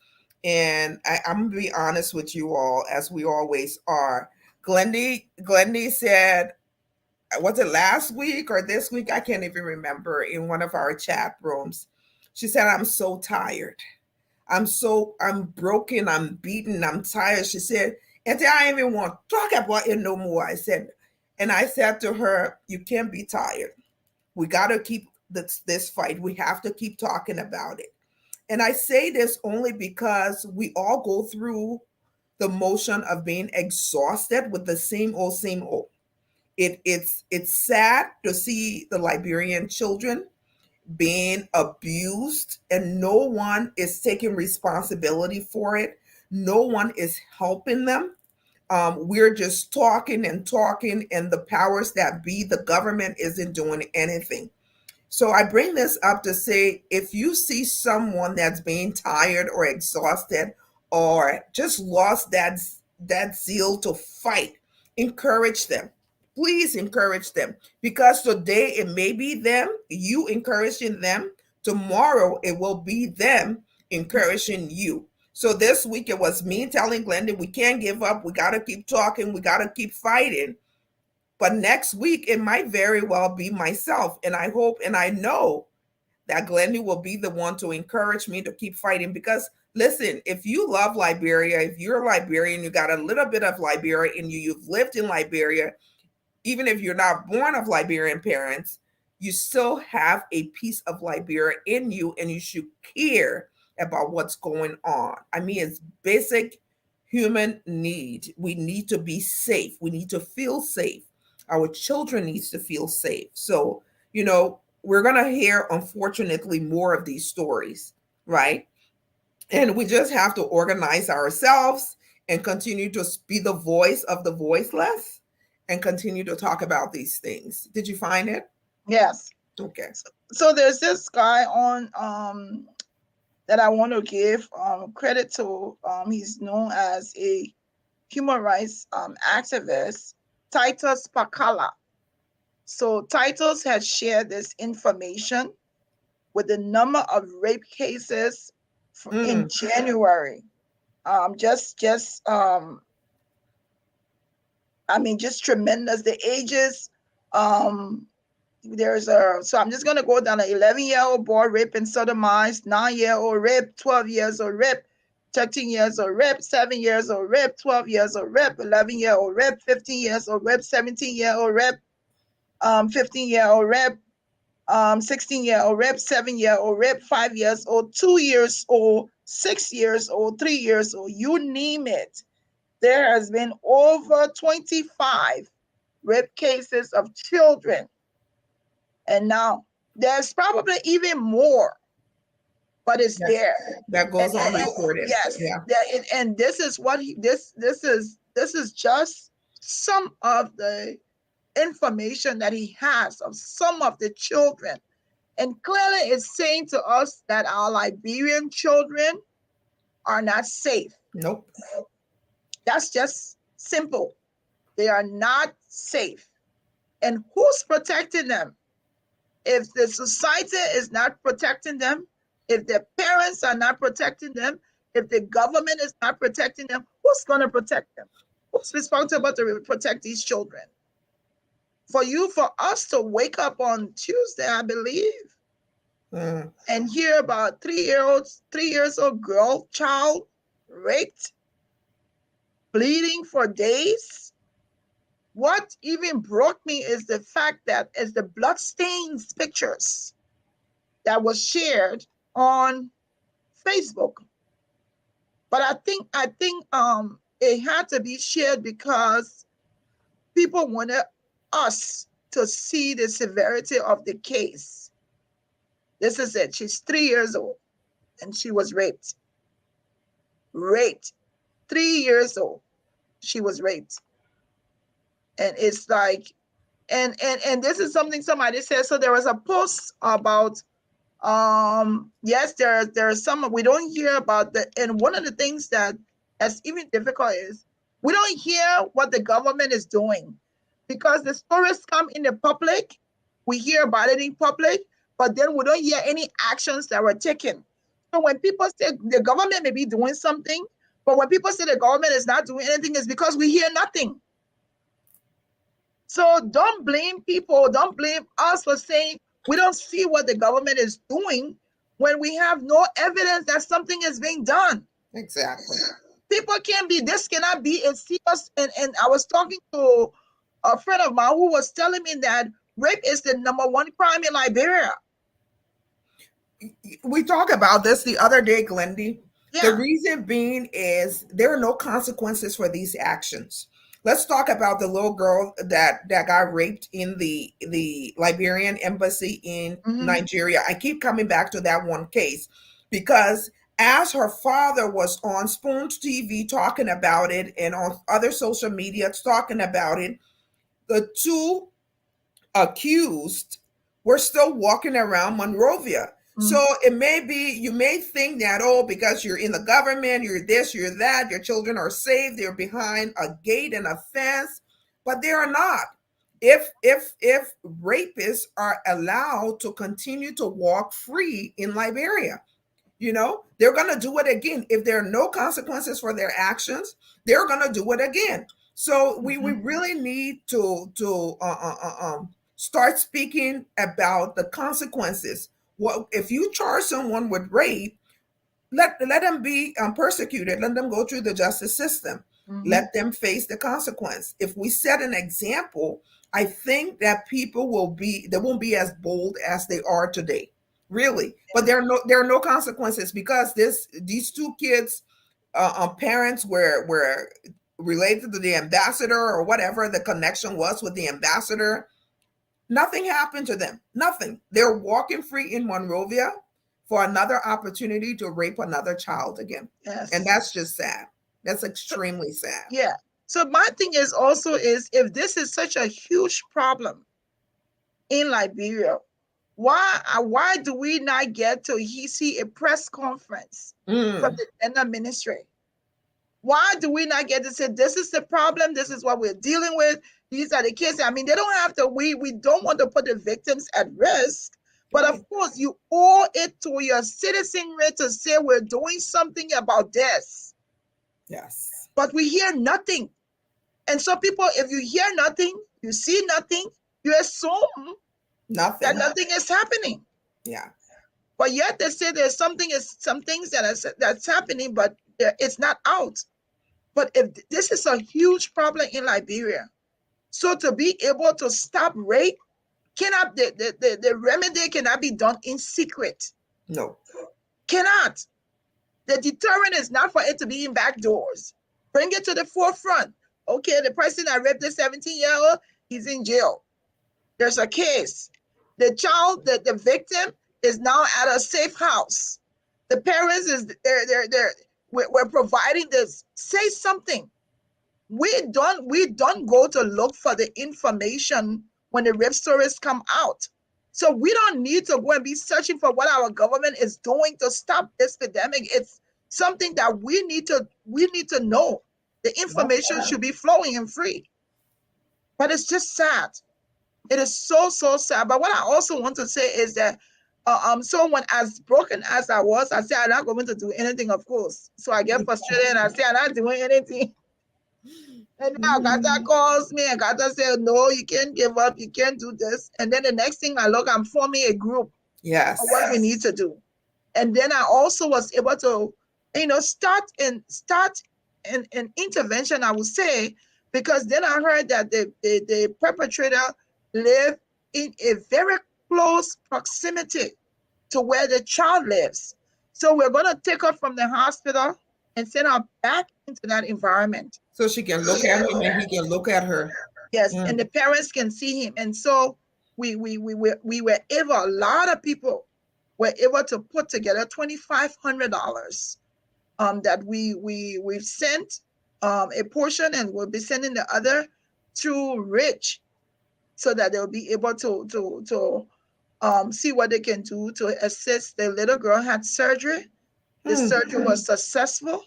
And I'm gonna be honest with you all, as we always are. Glendy said, was it last week or this week? I can't even remember, in one of our chat rooms. She said, I'm so tired. I'm broken, I'm beaten, I'm tired. She said, Auntie, I don't even want to talk about it no more. I said to her, you can't be tired. We got to keep this fight. We have to keep talking about it. And I say this only because we all go through the motion of being exhausted with the same old, same old. It's sad to see the Liberian children being abused and no one is taking responsibility for it. No one is helping them. We're just talking and talking, and the powers that be, the government isn't doing anything. So I bring this up to say, if you see someone that's being tired or exhausted or just lost that zeal to fight, encourage them. Please encourage them, because today it may be them, you encouraging them. Tomorrow it will be them encouraging you. So this week it was me telling Glenda, we can't give up. We got to keep talking. We got to keep fighting. But next week, it might very well be myself. And I hope and I know that Glendy will be the one to encourage me to keep fighting. Because listen, if you love Liberia, if you're Liberian, you got a little bit of Liberia in you, you've lived in Liberia, even if you're not born of Liberian parents, you still have a piece of Liberia in you, and you should care about what's going on. I mean, it's basic human need. We need to be safe. We need to feel safe. Our children needs to feel safe. So, we're going to hear, unfortunately, more of these stories, right? And we just have to organize ourselves and continue to be the voice of the voiceless and continue to talk about these things. Did you find it? Yes. Okay. So there's this guy on that I want to give credit to. He's known as a human rights activist, Titus Pakala. So Titus has shared this information with the number of rape cases in January. Just tremendous. The ages, so I'm just going to go down. An 11-year-old boy raped and sodomized, 9-year-old rape, 12 years old rape, 13 years old rape, 7 years old rape, 12 years old rape, 11-year-old rape, 15 years old rape, 17-year-old rape, 15-year-old rape, 16-year-old rape, 7-year-old rape, 5 years old, 2 years old, 6 years old, 3 years old, you name it. There has been over 25 rape cases of children. And now there's probably even more, but it's there. That goes on reported. Yes. Yeah. And this is what this is just some of the information that he has of some of the children. And clearly it's saying to us that our Liberian children are not safe. Nope. That's just simple. They are not safe. And who's protecting them? If the society is not protecting them, if their parents are not protecting them, if the government is not protecting them, who's going to protect them? Who's responsible to protect these children? For us to wake up on Tuesday, I believe, and hear about 3 years old child raped, bleeding for days. What even broke me is the fact that it's the bloodstains pictures that was shared on Facebook. But I think it had to be shared because people wanted us to see the severity of the case. This is it. She's 3 years old and she was raped. 3 years old. She was raped. And it's like, and this is something somebody said. So there was a post about, yes, there are some, we don't hear about that. And one of the things that's even difficult is we don't hear what the government is doing, because the stories come in the public. We hear about it in public, but then we don't hear any actions that were taken. So when people say the government may be doing something, but when people say the government is not doing anything, it's because we hear nothing. So don't blame people. Don't blame us for saying we don't see what the government is doing when we have no evidence that something is being done. Exactly. People this cannot be a serious. And I was talking to a friend of mine who was telling me that rape is the #1 crime in Liberia. We talked about this the other day, Glendy. Yeah. The reason being is there are no consequences for these actions. Let's talk about the little girl that got raped in the Liberian embassy in Nigeria. I keep coming back to that one case because as her father was on Spoon's TV talking about it and on other social media talking about it, the two accused were still walking around Monrovia. So it may be, you may think that, oh, because you're in the government, you're this, you're that, your children are safe, they're behind a gate and a fence, but they are not. If rapists are allowed to continue to walk free in Liberia, they're going to do it again. If there are no consequences for their actions, they're going to do it again. So we really need to start speaking about the consequences. What if you charge someone with rape? Let them be persecuted. Let them go through the justice system. Let them face the consequence. If we set an example, I think that people they won't be as bold as they are today. Really, but there are no consequences because these two kids, parents were related to the ambassador or whatever the connection was with the ambassador. Nothing happened to them. Nothing. They're walking free in Monrovia for another opportunity to rape another child again. Yes. And that's just sad. That's extremely sad. Yeah. So my thing is also is, if this is such a huge problem in Liberia, why do we not get to see a press conference from the gender ministry? Why do we not get to say, this is the problem, this is what we're dealing with, these are the cases? I mean, they don't have to, we don't want to put the victims at risk, but of course you owe it to your citizenry to say we're doing something about this. Yes. But we hear nothing. And so people, if you hear nothing, you see nothing, you assume that nothing is happening. Yeah. But yet they say there's some things that's happening, but it's not out. But if this is a huge problem in Liberia, so to be able to stop rape, cannot the remedy cannot be done in secret. No. Cannot. The deterrent is not for it to be in back doors. Bring it to the forefront. Okay, the person that raped the 17-year-old, he's in jail. There's a case. The child, the victim, is now at a safe house. The parents we're providing this. Say something. We don't go to look for the information when the rape stories come out. So we don't need to go and be searching for what our government is doing to stop this epidemic. It's something that we need to know. The information should be flowing and free. But it's just sad. It is so sad. But what I also want to say is that so when, as broken as I was, I said I'm not going to do anything, of course. So I get frustrated and I say I'm not doing anything. And now Agatha calls me and Agatha said, no, you can't give up, you can't do this. And then the next thing I'm forming a group. Yes. Of what we need to do. And then I also was able to, start an intervention, I would say, because then I heard that the perpetrator lived in a very close proximity to where the child lives. So we're going to take her from the hospital and send her back into that environment. So she can look at him and he can look at her. Yes, and the parents can see him. And so we were able, a lot of people were able to put together $2,500 that we've sent a portion, and we'll be sending the other to Rich so that they'll be able to see what they can do to assist. The little girl had surgery. The surgery was successful.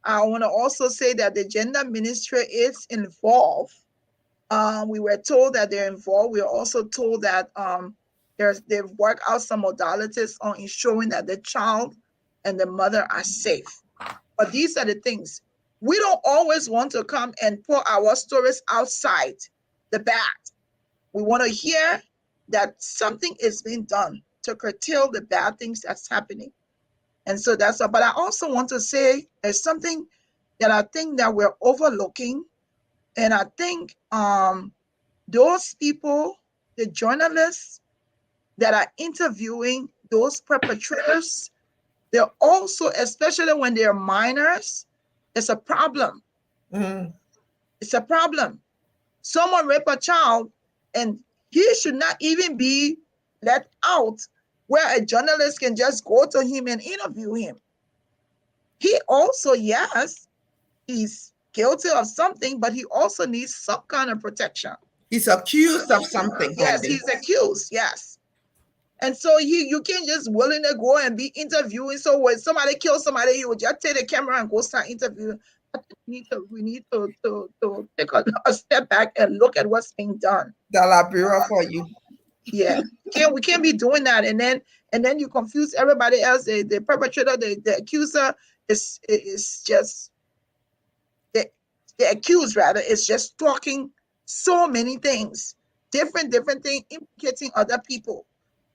I want to also say that the gender ministry is involved. We were told that they're involved. We were also told that they've worked out some modalities on ensuring that the child and the mother are safe. But these are the things. We don't always want to come and put our stories outside the bad. We want to hear that something is being done to curtail the bad things that's happening. And so that's all. But I also want to say there's something that I think that we're overlooking. And I think those people, the journalists that are interviewing those perpetrators, they're also, especially when they're minors, it's a problem. It's a problem. Someone raped a child and he should not even be let out where a journalist can just go to him and interview him. he also, yes, he's guilty of something, but he also needs some kind of protection. He's accused of something, Yes, Wendy. he's accused. Yes. And so you can't just willing to go and be interviewing. So when somebody kills somebody, you would just take the camera and go start interviewing. I think we need to take a step back and look at what's being done. The Liberia for you. Yeah. We can't be doing that. And then you confuse everybody else. The perpetrator, the accuser is just the accused rather is just talking so many things, different things implicating other people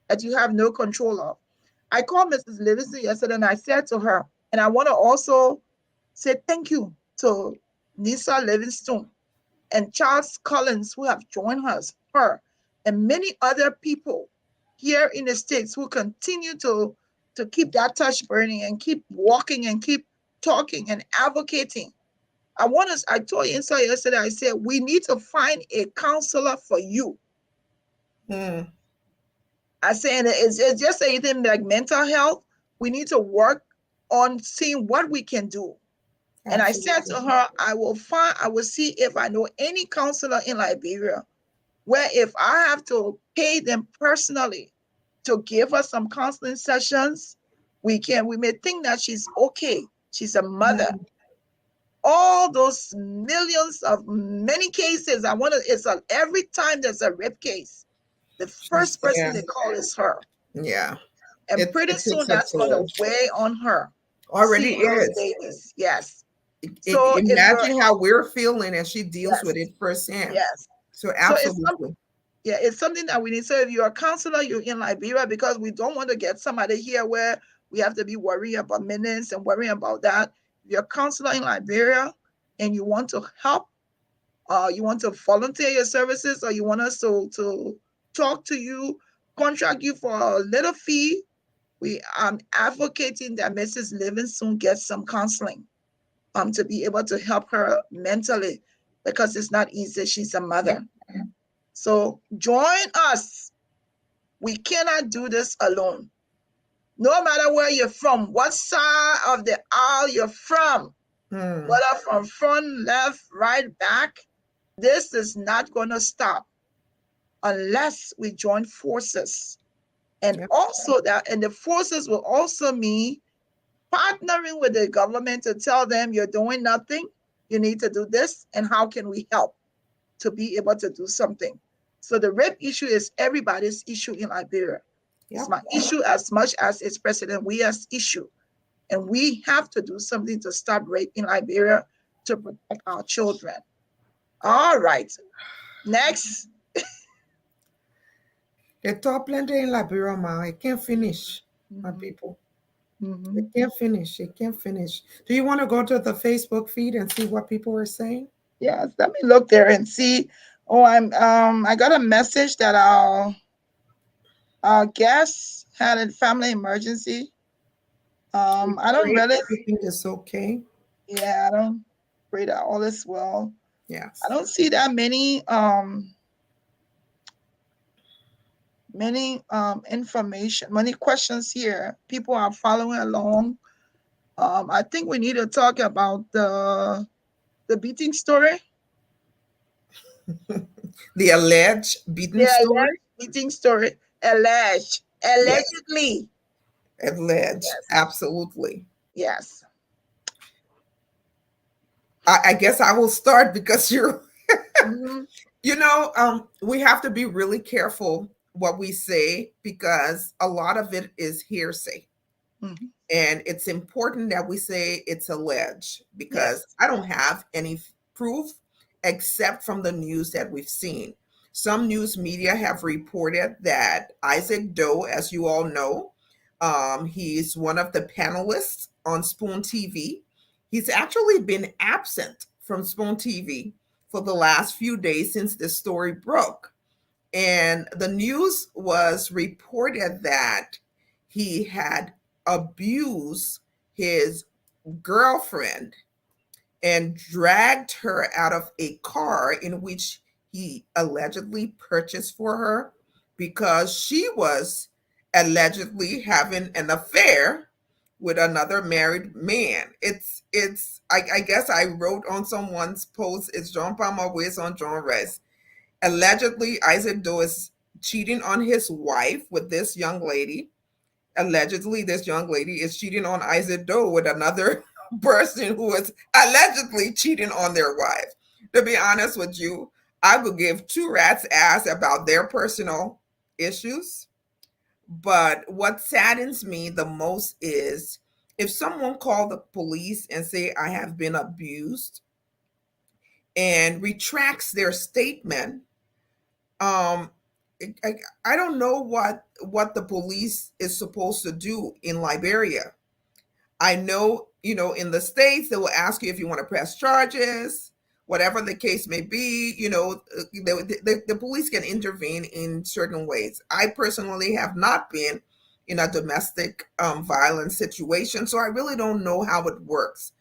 that you have no control of. I called Mrs. Livingston yesterday and I said to her, and I want to also say thank you to Nisa Livingstone and Charles Collins who have joined her and many other people here in the States who continue to keep that touch burning and keep walking and keep talking and advocating. I told you inside yesterday, I said, we need to find a counselor for you. Mm. I said, it's just anything like mental health. We need to work on seeing what we can do. And I said to her, I will see if I know any counselor in Liberia where if I have to pay them personally to give her some counseling sessions, we may think that she's okay. She's a mother. Mm. All those millions of many cases, every time there's a rape case, the first person Yeah. they call is her. Yeah. And pretty It soon takes a that's going toll. to weigh on her. Already Seeing those is. babies. Yes. So if you're, Imagine how we're feeling as she deals with yes, it firsthand. yes. So So absolutely. it's something that we need. So if you're a counselor, you're in Liberia, because we don't want to get somebody here where we have to be worrying about minutes and worrying about that. If you're a counselor in Liberia and you want to help, you want to volunteer your services, or you want us to talk to you, contract you for a little fee, we are advocating that Mrs. Livingston gets some counseling to be able to help her mentally, because it's not easy. She's a mother. So join us. We cannot do this alone. No matter where you're from, what side of the aisle you're from, whether from front, left, right, back, this is not going to stop unless we join forces. And Yep. also and the forces will also mean partnering with the government to tell them you're doing nothing, you need to do this, and how can we help to be able to do something. So the rape issue is everybody's issue in Liberia. Yep. It's my issue as much as it's President Weah's issue. And we have to do something to stop rape in Liberia to protect our children. All right. Next. They talk plenty in Liberia, ma. I can't finish, my people. Mm-hmm. It can't finish. It can't finish. Do you want to go to the Facebook feed and see what people are saying? Yes, let me look there and see. Oh, I got a message that our guest had a family emergency. I don't Pray really, everything is okay. yeah, I don't pray that all is well. Yes. I don't see that many information, many questions here. People are following along. I think we need to talk about the beating story. The alleged beaten Yeah, story. beating story. Yes. Allegedly. Alleged. Yes. Absolutely. Yes. I guess I will start because you're Mm-hmm. we have to be really careful what we say because a lot of it is hearsay. Mm-hmm. And it's important that we say it's alleged because Yes. I don't have any proof except from the news that we've seen. Some news media have reported that Isaac Doe, as you all know, he's one of the panelists on Spoon TV. He's actually been absent from Spoon TV for the last few days since this story broke. And the news was reported that he had abused his girlfriend and dragged her out of a car in which he allegedly purchased for her because she was allegedly having an affair with another married man. I guess I wrote on someone's post, it's John Palmer Ways on John Rez. Allegedly, Isaac Doe is cheating on his wife with this young lady. Allegedly, this young lady is cheating on Isaac Doe with another person who is allegedly cheating on their wife. To be honest with you, I could give two rats ass about their personal issues. But what saddens me the most is if someone called the police and say I have been abused and retracts their statement, um I, I don't know what the police is supposed to do in Liberia. I know, in the States, they will ask you if you want to press charges, whatever the case may be. The police can intervene in certain ways. I personally have not been in a domestic violence situation, so I really don't know how it works.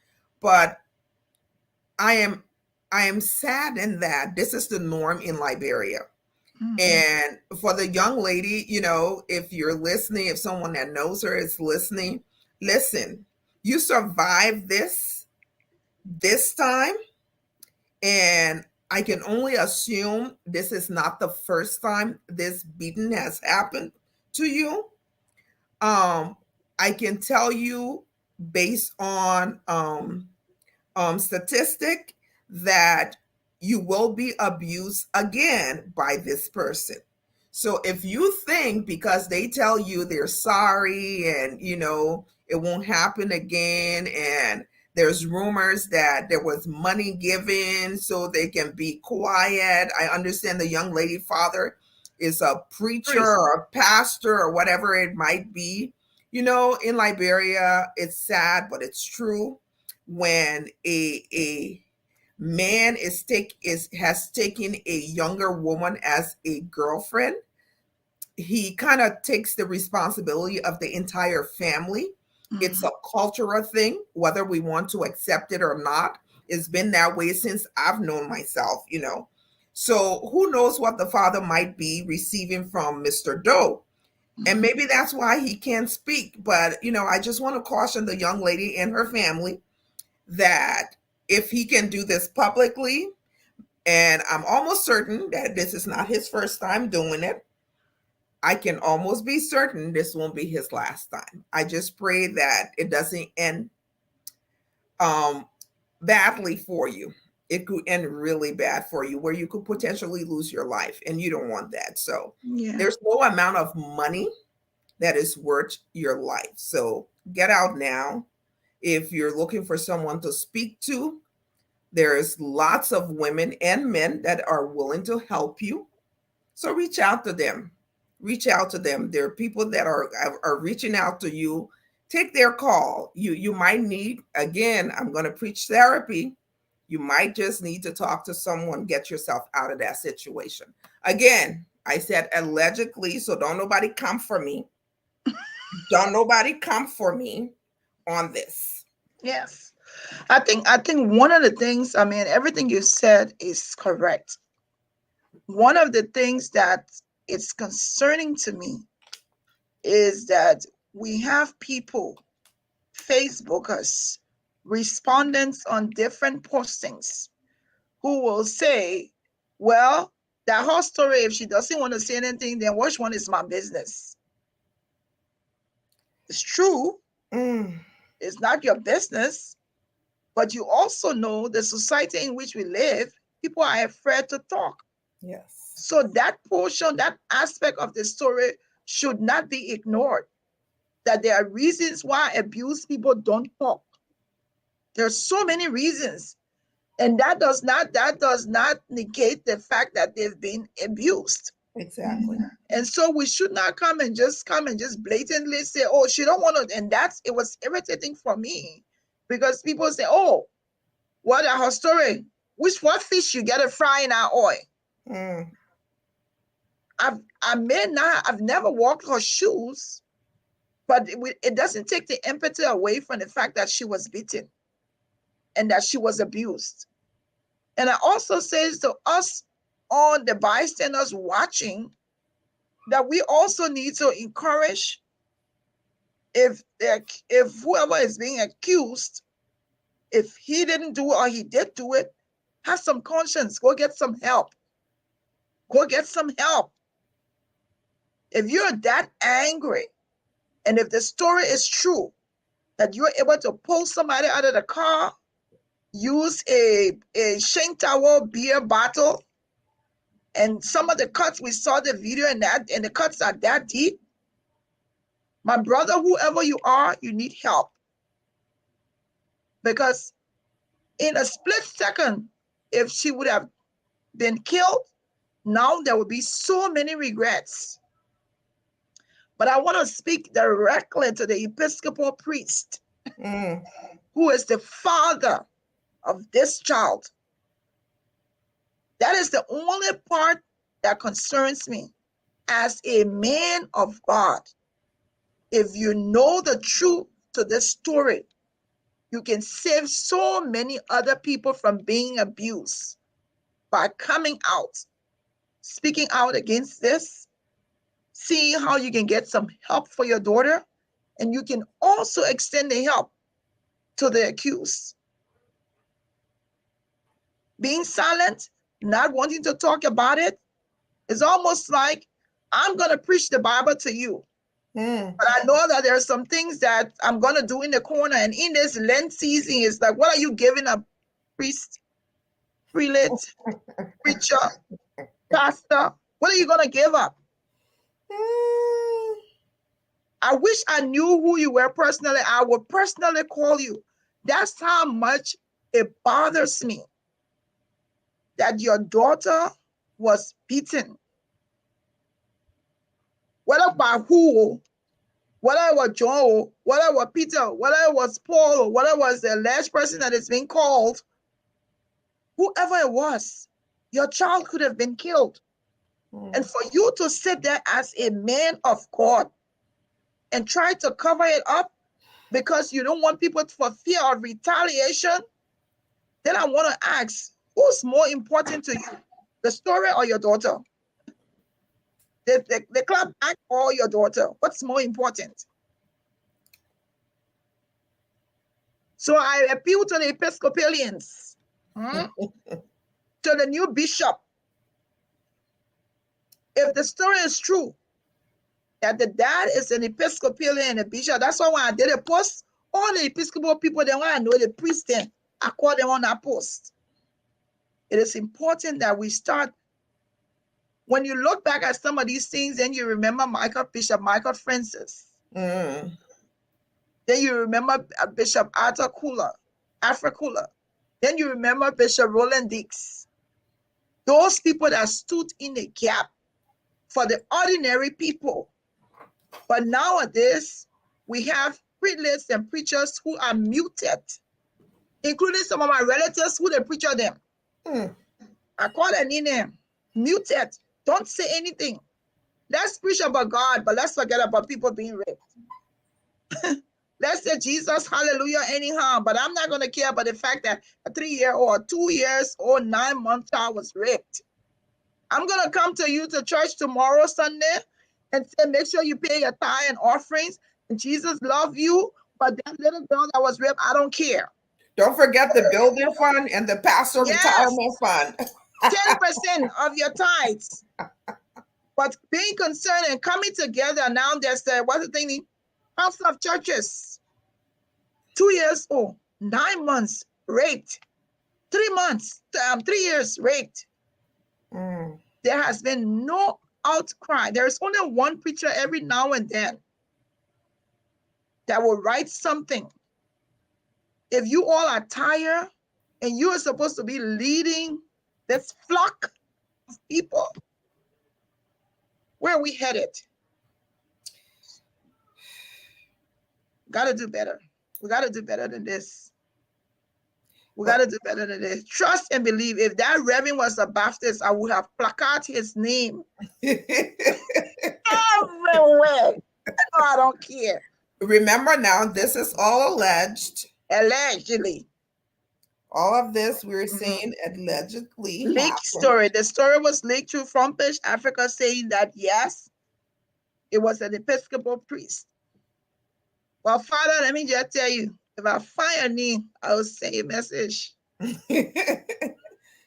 But I am I am saddened that this is the norm in Liberia. And for the young lady, if you're listening, if someone that knows her is listening, listen, you survived this time. And I can only assume this is not the first time this beating has happened to you. I can tell you based on statistic that you will be abused again by this person. So if you think because they tell you they're sorry and it won't happen again, and there's rumors that there was money given so they can be quiet. I understand the young lady father is a preacher or a pastor or whatever it might be. In Liberia, it's sad, but it's true. When a man has taken a younger woman as a girlfriend, he kind of takes the responsibility of the entire family. It's a cultural thing, whether we want to accept it or not. It's been that way since I've known myself. So who knows what the father might be receiving from Mr. Doe. And maybe that's why he can't speak. But, I just want to caution the young lady and her family that if he can do this publicly, and I'm almost certain that this is not his first time doing it, I can almost be certain this won't be his last time. I just pray that it doesn't end badly for you. It could end really bad for you, where you could potentially lose your life, and you don't want that. So there's no amount of money that is worth your life. So get out now. If you're looking for someone to speak to, there's lots of women and men that are willing to help you. So reach out to them. Reach out to them. There are people that are reaching out to you. Take their call. You might need, again, I'm going to preach therapy. You might just need to talk to someone, get yourself out of that situation. Again, I said allegedly, so don't nobody come for me. Don't nobody come for me on this. Yes. I think one of the things, everything you said is correct. One of the things that it's concerning to me is that we have people, Facebookers, respondents on different postings, who will say, well, that whole story, if she doesn't want to say anything, then which one is my business? It's true. It's not your business. But you also know the society in which we live, people are afraid to talk. Yes. So that portion, that aspect of the story should not be ignored. That there are reasons why abused people don't talk. There are so many reasons. And that does not negate the fact that they've been abused. Exactly. And so we should not come and just blatantly say, oh, she don't want to. And it was irritating for me, because people say, oh, what a her story. What fish you get a fry in our oil? I've never walked her shoes, but it doesn't take the empathy away from the fact that she was beaten and that she was abused. And I also says to us, all the bystanders watching, that we also need to encourage if whoever is being accused, if he didn't do it or he did do it, have some conscience. Go get some help. Go get some help. If you're that angry, and if the story is true, that you're able to pull somebody out of the car, use a shank towel beer bottle, and some of the cuts, we saw the video, and the cuts are that deep. My brother, whoever you are, you need help. Because in a split second, if she would have been killed, now there would be so many regrets. But I want to speak directly to the Episcopal priest, who is the father of this child. That is the only part that concerns me as a man of God. If you know the truth to this story, you can save so many other people from being abused by coming out, speaking out against this, seeing how you can get some help for your daughter, and you can also extend the help to the accused. Being silent, not wanting to talk about it, is almost like, I'm going to preach the Bible to you. But I know that there are some things that I'm going to do in the corner. And in this Lent season, it's like, what are you giving a priest, prelate, preacher, pastor? What are you going to give up? I wish I knew who you were personally. I would personally call you. That's how much it bothers me that your daughter was beaten. Whether by who, whether it was John, whether it was Peter, whether it was Paul, or whether it was the last person that is being called, whoever it was, your child could have been killed. And for you to sit there as a man of God and try to cover it up because you don't want people for fear of retaliation, then I want to ask, who's more important to you, the story or your daughter? The club act or your daughter? What's more important? So I appeal to the Episcopalians, to the new bishop. If the story is true, that the dad is an Episcopalian and a bishop, that's why when I did a post, all the Episcopal people, they want to know the priest, then I call them on that post. It is important that we start. When you look back at some of these things, then you remember Bishop Michael Francis. Then you remember Bishop Arthur Cooler, Alfred Cooler. Then you remember Bishop Roland Dix. Those people that stood in the gap for the ordinary people. But nowadays, we have prelates and preachers who are muted, including some of my relatives who they preach them. I call their name, muted. Don't say anything. Let's preach about God, but let's forget about people being raped. Let's say Jesus, hallelujah, anyhow. But I'm not going to care about the fact that a 3-year-old, 2 years old, 9-month child was raped. I'm going to come to you to church tomorrow, Sunday, and say, make sure you pay your tithe and offerings. And Jesus loves you, but that little girl that was raped, I don't care. Don't forget the building fund and the pastor retirement fund. 10% of your tithes. But being concerned and coming together, now there's what's the thing? House of churches. 2 years old, 9 months, raped. 3 months, 3 years, raped. There has been no outcry. There's only one preacher every now and then that will write something. If you all are tired and you are supposed to be leading this flock of people, where are we headed? Got to do better. We got to do better than this. We got to do better than this. Trust and believe. If that Reverend was a Baptist, I would have placarded his name everywhere. No, I don't care. Remember now, this is all alleged. Allegedly. All of this we're saying allegedly. Leaked story. The story was leaked through Front Page Africa saying that, yes, it was an Episcopal priest. Well, Father, let me just tell you, if I find me, I will send you a message.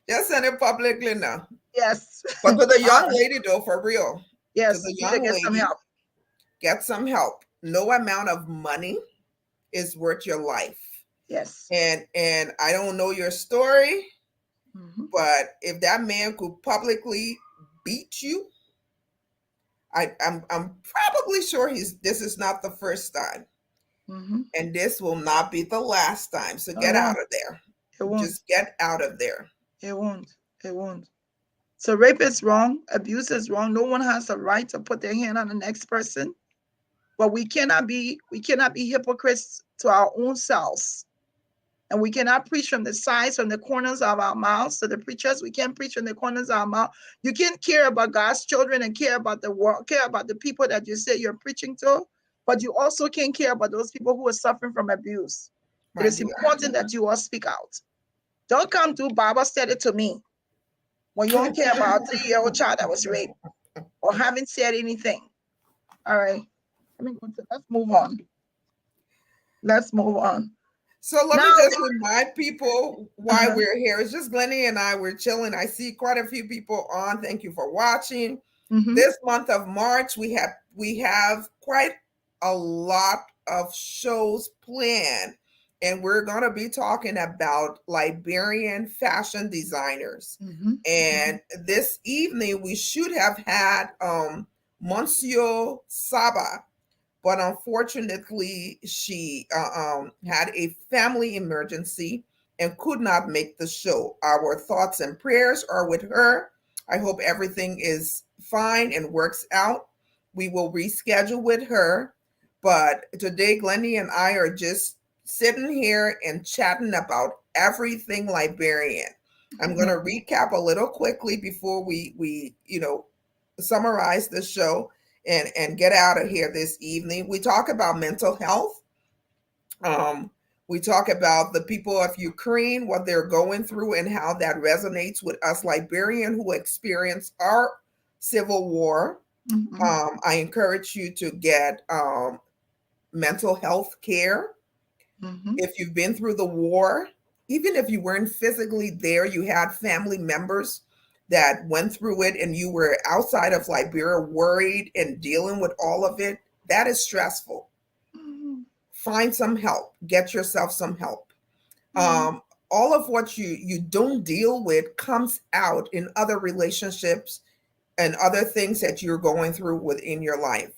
Just send it publicly now. Yes. But to the All young right. lady, though, for real, to Yes, the you to young get some lady, help. get some help. No amount of money is worth your life. Yes. And I don't know your story, Mm-hmm. but if that man could publicly beat you, I'm probably sure this is not the first time. Mm-hmm. And this will not be the last time. So No, it get out won't. of there. It won't. Just get out of there. It won't. It won't. So rape is wrong. Abuse is wrong. No one has a right to put their hand on the next person. But we cannot be hypocrites to our own selves. And we cannot preach from the sides, from the corners of our mouths. To the preachers, we can't preach from the corners of our mouth. You can't care about God's children and care about the world, care about the people that you say you're preaching to, but you also can't care about those people who are suffering from abuse. It My is dear. important that you all speak out. Don't come to Baba said it to me when you don't care about a 3-year-old child that was raped or haven't said anything. All right. Let's move on. Let's move on. So let Now, me just remind people why uh-huh. we're here. It's just Glennie and I, we're chilling. I see quite a few people on. Thank you for watching. Mm-hmm. This month of March, we have quite a lot of shows planned. And we're going to be talking about Liberian fashion designers. Mm-hmm. And this evening we should have had Monsio Saba, but unfortunately she had a family emergency and could not make the show. Our thoughts and prayers are with her. I hope everything is fine and works out. We will reschedule with her, but today Glennie and I are just sitting here and chatting about everything Liberian. I'm going to recap a little quickly before we summarize the show and get out of here this evening. We talk about mental health. Um, we talk about the people of Ukraine, what they're going through, and how that resonates with us Liberian who experienced our civil war. Mm-hmm. I encourage you to get mental health care. Mm-hmm. If you've been through the war, even if you weren't physically there, you had family members that went through it and you were outside of Liberia worried and dealing with all of it, that is stressful. Mm-hmm. Find some help, get yourself some help. Mm-hmm. All of what you don't deal with comes out in other relationships and other things that you're going through within your life.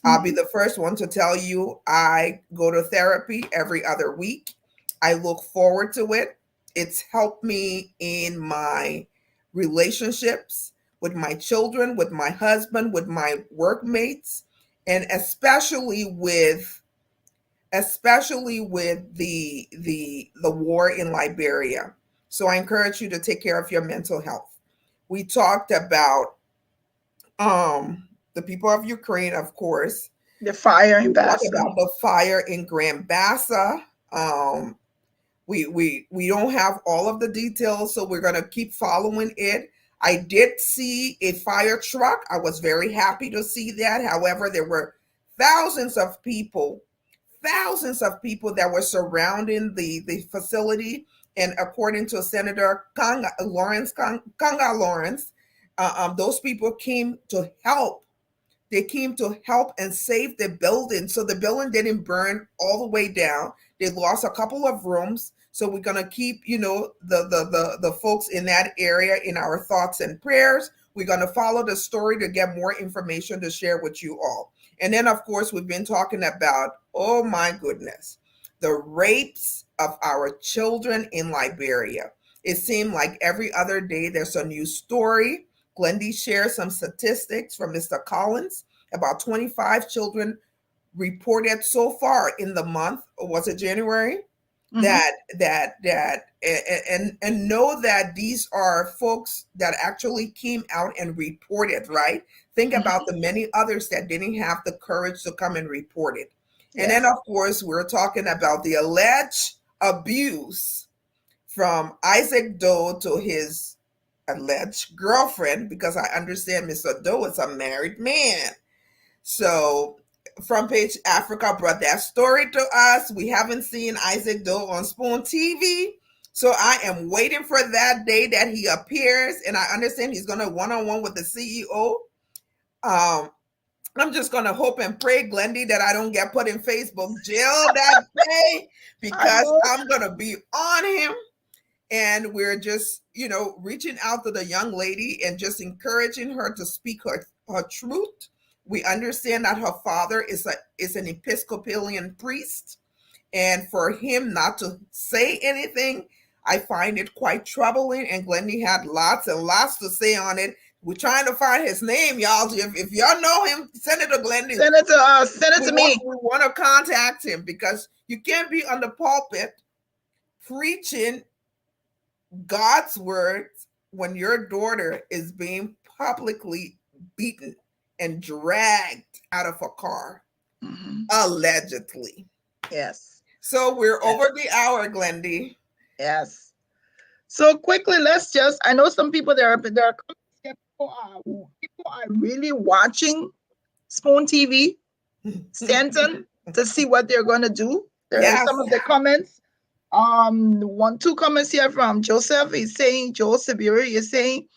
I'll be the first one to tell you I go to therapy every other week. I look forward to it. It's helped me in my relationships with my children, with my husband, with my workmates, and especially with the war in Liberia. So I encourage you to take care of your mental health. We talked about the people of Ukraine, of course. The fire We talked ambassador. about the fire in Grand Bassa. We don't have all of the details, so we're gonna keep following it. I did see a fire truck. I was very happy to see that. However, there were thousands of people, thousands of people that were surrounding the facility. And according to Senator Kanga Lawrence, those people came to help. They came to help and save the building. So the building didn't burn all the way down. They lost a couple of rooms. So we're gonna keep, the folks in that area in our thoughts and prayers. We're gonna follow the story to get more information to share with you all. And then of course we've been talking about, oh my goodness, the rapes of our children in Liberia. It seemed like every other day there's a new story. Glendy shared some statistics from Mr. Collins. About 25 children reported so far in the month, or was it January? Mm-hmm. And know that these are folks that actually came out and reported, right? Think about the many others that didn't have the courage to come and report it. And then, of course, we're talking about the alleged abuse from Isaac Doe to his alleged girlfriend, because I understand Mr. Doe is a married man. So Front Page Africa brought that story to us. We haven't seen Isaac Doe on Spoon TV. So I am waiting for that day that he appears. And I understand he's going to one-on-one with the CEO. I'm just going to hope and pray, Glendy, that I don't get put in Facebook jail that day, because I'm going to be on him. And we're just, reaching out to the young lady and just encouraging her to speak her truth. We understand that her father is an Episcopalian priest. And for him not to say anything, I find it quite troubling. And Glendy had lots and lots to say on it. We're trying to find his name, y'all. If y'all know him, send it to Glendy. Send it to us. Send it to me. We want to contact him, because you can't be on the pulpit preaching God's words when your daughter is being publicly beaten and dragged out of a car, allegedly. Yes. So we're over the hour, Glendy. Yes. So quickly, I know some people there are people are really watching Spoon TV, Stanton, to see what they're going to do. There are some of the comments. 2 comments here from Joseph. He's saying, Joe Sibiri is saying,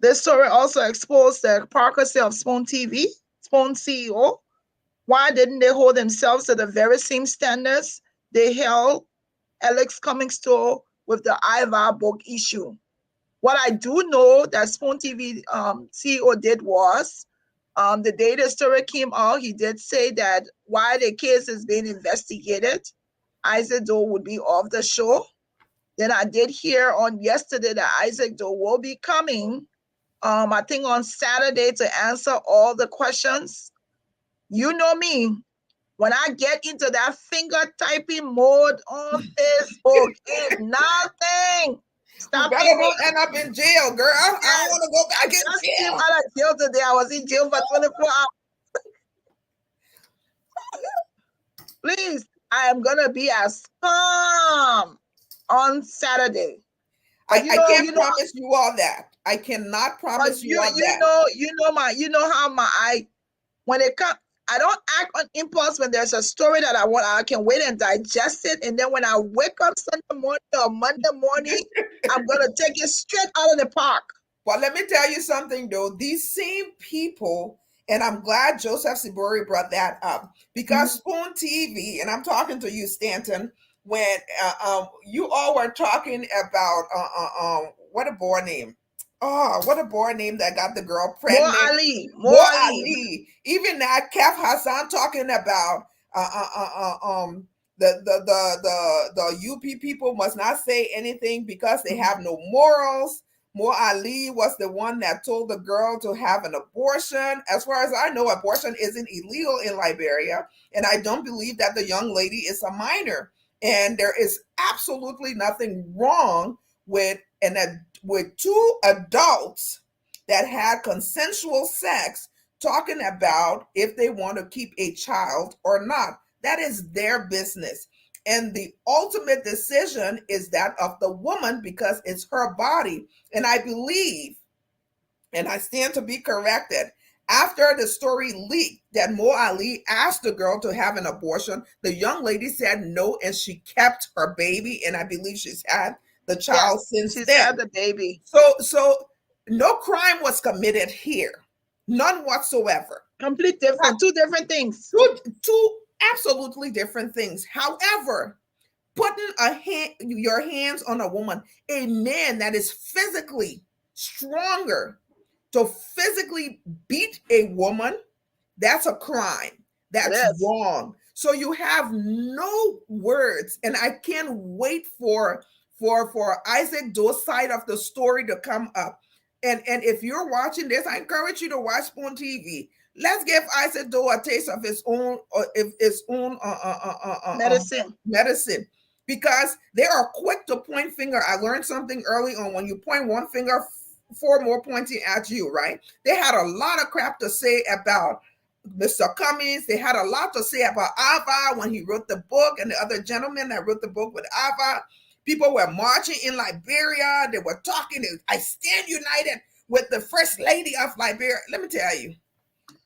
this story also exposed the hypocrisy of Spoon TV, Spoon CEO. Why didn't they hold themselves to the very same standards they held Alex Cummings to with the Ivar book issue? What I do know that Spoon TV CEO did was, the day the story came out, he did say that while the case is being investigated, Isaac Doe would be off the show. Then I did hear on yesterday that Isaac Doe will be coming, I think on Saturday, to answer all the questions. You know me, when I get into that finger typing mode on Facebook, it's nothing. Stop it. Don't end up in jail, girl. Yes. I don't want to go back in jail. Came out of jail today. I was in jail for 24 hours. Please, I am going to be as calm on Saturday. I can't promise you all that. I cannot promise you all that. You know how when it comes, I don't act on impulse when there's a story that I can wait and digest it. And then when I wake up Sunday morning or Monday morning, I'm going to take it straight out of the park. Well, let me tell you something, though. These same people, and I'm glad Joseph Sibori brought that up, because Spoon TV, and I'm talking to you, Stanton, when you all were talking about, what a boy name. Oh, what a boy name that got the girl pregnant. More Ali. Even that Kef Hassan talking about the UP people must not say anything because they have no morals. More Ali was the one that told the girl to have an abortion. As far as I know, abortion isn't illegal in Liberia, and I don't believe that the young lady is a minor. And there is absolutely nothing wrong with two adults that had consensual sex talking about if they want to keep a child or not. That is their business. And the ultimate decision is that of the woman, because it's her body. And I believe, and I stand to be corrected, after the story leaked that Mo Ali asked the girl to have an abortion, the young lady said no, and she kept her baby. And I believe she's had the child since she's then. Had the baby. So no crime was committed here. None whatsoever. Complete different. Two different things. Two absolutely different things. However, putting your hands on a woman, a man that is physically stronger, to physically beat a woman, that's a crime. That's wrong. So you have no words, and I can't wait for Isaac Doe's side of the story to come up. And if you're watching this, I encourage you to watch Spoon TV. Let's give Isaac Doe a taste of his own medicine, because they are quick to point finger. I learned something early on. When you point one finger, 4 more pointing at you, right? They had a lot of crap to say about Mr. Cummings. They had a lot to say about Ava when he wrote the book, and the other gentleman that wrote the book with Ava. People were marching in Liberia. They were talking. I stand united with the first lady of Liberia. Let me tell you,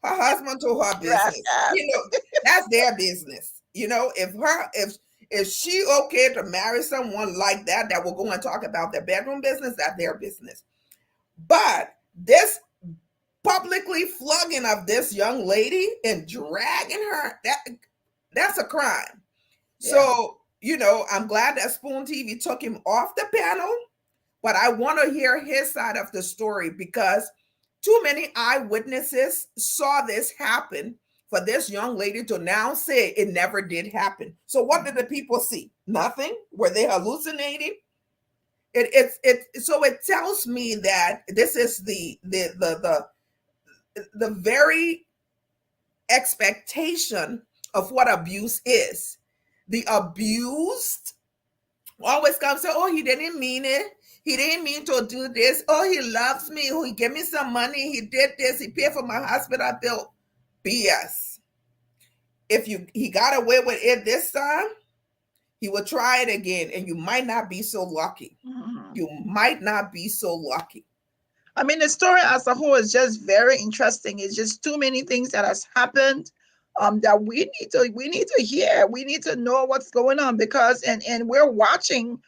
Her husband told her business. Rascal. You know, that's their business. You know, if she okay to marry someone like that that will go and talk about their bedroom business, that's their business. But this publicly flogging of this young lady and dragging her, that's a crime. Yeah. So, you know, I'm glad that Spoon TV took him off the panel, but I want to hear his side of the story because too many eyewitnesses saw this happen for this young lady to now say it never did happen. So what did the people see? Nothing? Were they hallucinating? So it tells me that this is the very expectation of what abuse is. The abused always comes say, oh, he didn't mean it. He didn't mean to do this. Oh, he loves me. Oh, he gave me some money. He did this. He paid for my hospital bill. BS. If he got away with it this time, he will try it again, and you might not be so lucky. Mhm. You might not be so lucky. I mean, the story as a whole is just very interesting. It's just too many things that has happened that we need to hear. We need to know what's going on because and we're watching.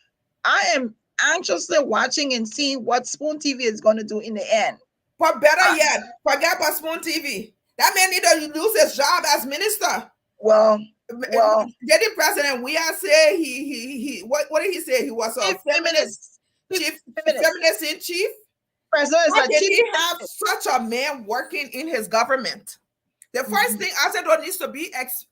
I am anxiously watching and seeing what Spoon TV is going to do in the end. But better yet, forget about Spoon TV. That man need to lose his job as minister. Well, getting president, we are say he what did he say? He was a feminist in chief. President is How a did chief he have such a man working in his government? The first thing I said,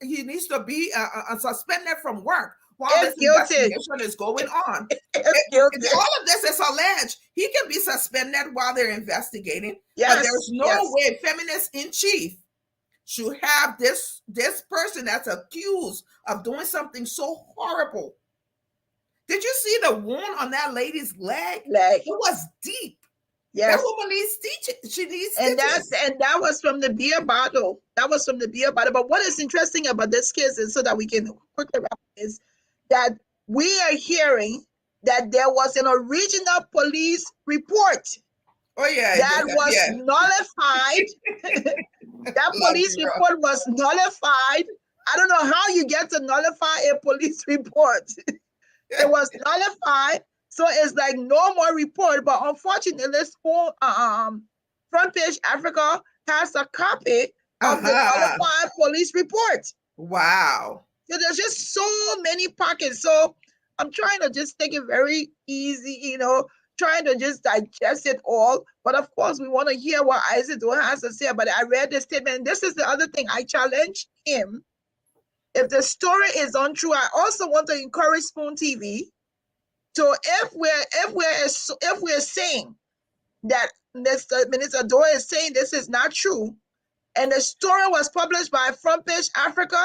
he needs to be suspended from work while this investigation is going on. If all of this is alleged, he can be suspended while they're investigating. Yes, but there's no way feminist in chief should have this person that's accused of doing something so horrible. Did you see the wound on that lady's leg? It was deep. Yes. That woman needs stitches. She needs stitches. And that was from the beer bottle. That was from the beer bottle. But what is interesting about this case is so that we can quickly wrap is that we are hearing that there was an original police report. Oh yeah, that was nullified. That police report was nullified. I don't know how you get to nullify a police report. It was nullified. So it's like no more report, but unfortunately, Front Page Africa has a copy of the nullified police report. Wow. So there's just so many pockets. So I'm trying to just take it very easy, trying to just digest it all. But of course, we want to hear what Isidore has to say. But I read the statement. And this is the other thing. I challenge him. If the story is untrue, I also want to encourage Spoon TV. So if we're saying that Minister Dore is saying this is not true, and the story was published by Front Page Africa,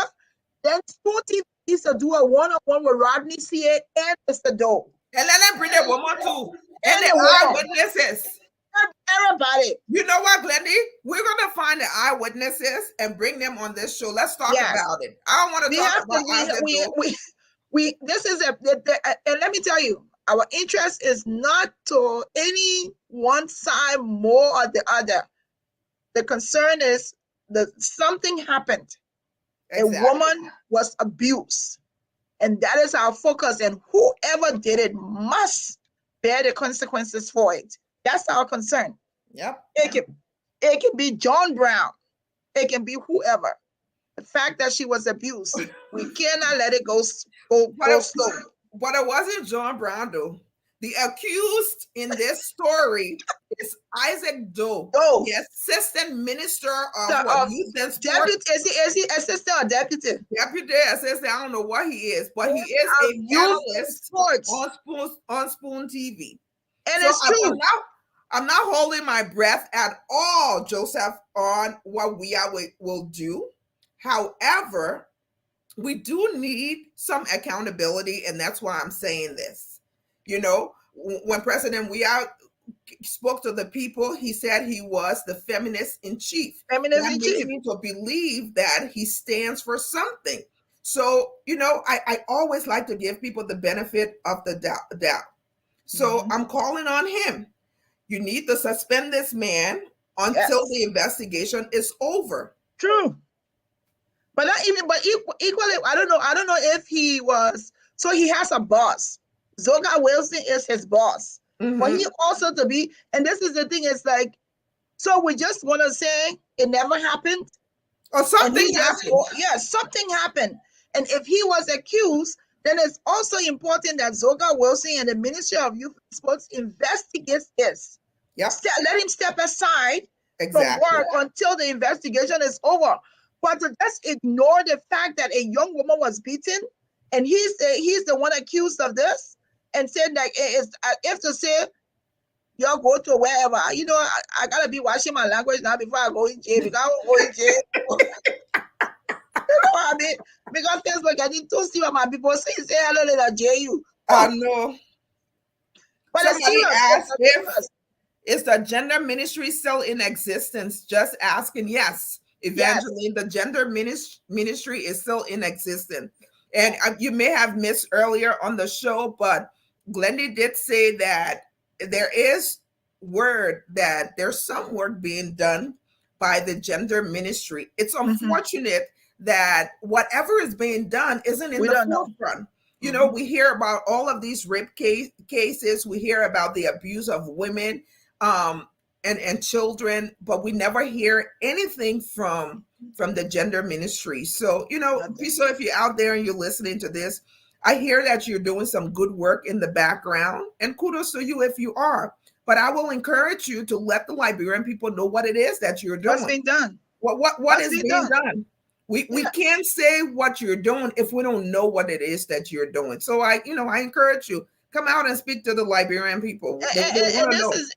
then Spoon TV needs to do a one-on-one with Rodney C.A. and Mr. Dore. And let them bring the woman too. And the eyewitnesses. Everybody. You know what, Glendy? We're going to find the eyewitnesses and bring them on this show. Let's talk about it. I don't want to talk about this is and let me tell you, our interest is not to any one side more or the other. The concern is that something happened. Exactly. A woman was abused. And that is our focus. And whoever did it must bear the consequences for it. That's our concern. Yep. It can be John Brown. It can be whoever. The fact that she was abused, we cannot let it go slow. But it wasn't John Brown, though. The accused in this story is Isaac Doe, the assistant minister of youth and sports. Is he assistant or deputy? Deputy assistant. I don't know what he is, but he is a analyst on Spoon TV. And so it's true. I'm not holding my breath at all, Joseph, on what we will do. However, we do need some accountability, and that's why I'm saying this. When President Weah spoke to the people, he said he was the feminist in chief. That makes me to believe that he stands for something. So, I always like to give people the benefit of the doubt. So I'm calling on him. You need to suspend this man until Yes, the investigation is over. true. But not even, but equally, I don't know if he was. So he has a boss. Zoga Wilson is his boss. But Hmm. he also to be, and this is the thing, it's like, so we just want to say it never happened. Or And something he just, happened. yeah, something happened. And if he was accused, then it's also important that Zoga Wilson and the Ministry of Youth and Sports investigates this. Yep, Let him step aside from exactly. work until the investigation is over. But to just ignore the fact that a young woman was beaten and he's the one accused of this and said like it's if to say y'all go to wherever. I gotta be watching my language now before I go in jail. Because I won't go in jail. You know what I mean? Because Facebook, I need to see what my people say hello to the JU. I know. But it's Somebody serious. asked It's if serious. is the gender ministry still in existence? Just asking. Yes, Yes. Evangeline, the gender ministry is still in existence. And you may have missed earlier on the show, but Glendy did say that there is word that there's some work being done by the gender ministry. It's Mm-hmm. unfortunate that whatever is being done isn't in We the don't know. forefront. Mm-hmm. We hear about all of these rape cases. We hear about the abuse of women um, and children, but we never hear anything from the gender ministry. So Nothing. so if you're out there and you're listening to this, I hear that you're doing some good work in the background, and kudos to you if you are. But I will encourage you to let the Liberian people know what it is that you're What's doing. being done? What What's is being being done? done? We Yes. can't say what you're doing if we don't know what it is that you're doing. So I encourage you, come out and speak to the Liberian people. They And, want and to this know. is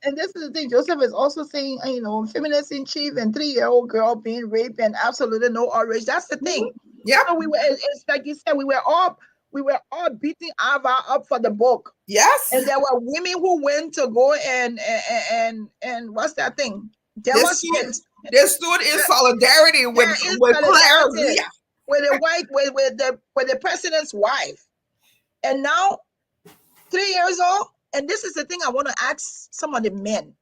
and this is the thing. Joseph is also saying, feminist in chief and 3-year-old girl being raped and absolutely no outrage. That's the thing. Mhm. Yep. So it's like you said, we were all beating Ava up for the book. And Yes. there were women who went to go and what's that thing? They stood, Demonstrate. they stood in solidarity Yeah, in with Claire. solidarity Yeah. with the white with the president's wife. And now 3 years old. And this is the thing I want to ask some of the men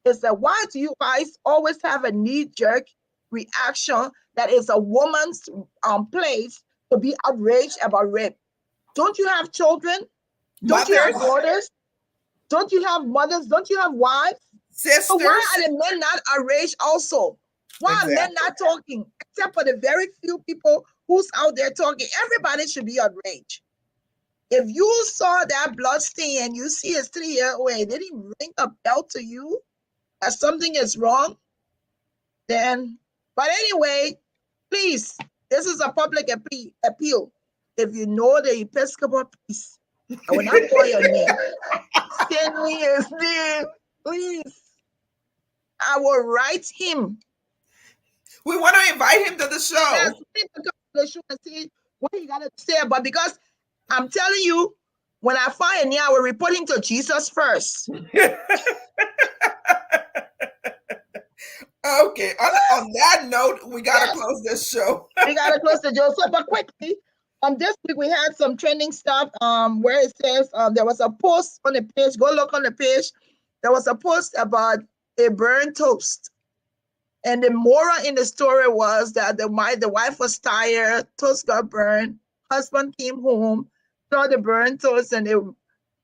is that why do you guys always have a knee-jerk reaction that is a woman's place to be outraged about rape? Don't you have children? Don't you have Mothers, daughters? Don't you have mothers? Don't you have wives? So why sisters. are the men not outraged also? Why are men Exactly. not talking? Except for the very few people who's out there talking. Everybody should be outraged. If you saw that blood stain and you see his 3-year-old, did he ring a bell to you that something is wrong? Then, but anyway, please, this is a public appeal. If you know the Episcopal priest, I will not call your name. Send me his name, please. I will write him. We want to invite him to the Yes, show. we need to come to the show and see what he got to say. But because I'm telling you, when I find him, I will report him to Jesus first. Okay. On that note, we gotta Yes, close this show. we gotta close the show. So, but quickly, this week we had some trending stuff. Where it says there was a post on the page. Go look on the page. There was a post about a burnt toast, and the moral in the story was that the wife was tired, toast got burned. Husband came home, saw the burnt toast and the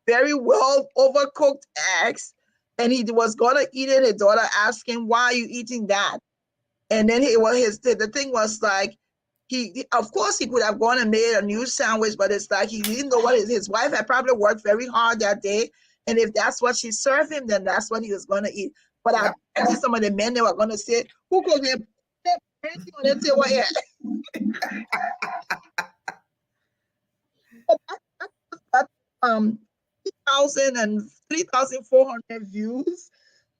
very well overcooked eggs, and he was gonna eat it. His daughter asked him, "Why are you eating that?" And then the thing was like he of course he could have gone and made a new sandwich, but it's like he didn't know what his wife had probably worked very hard that day, and if that's what she served him, then that's what he was going to eat. But I Yep. bet some of the men they were going to say, "Who could be anything on that table here?" That 3,000 and 3,400 views.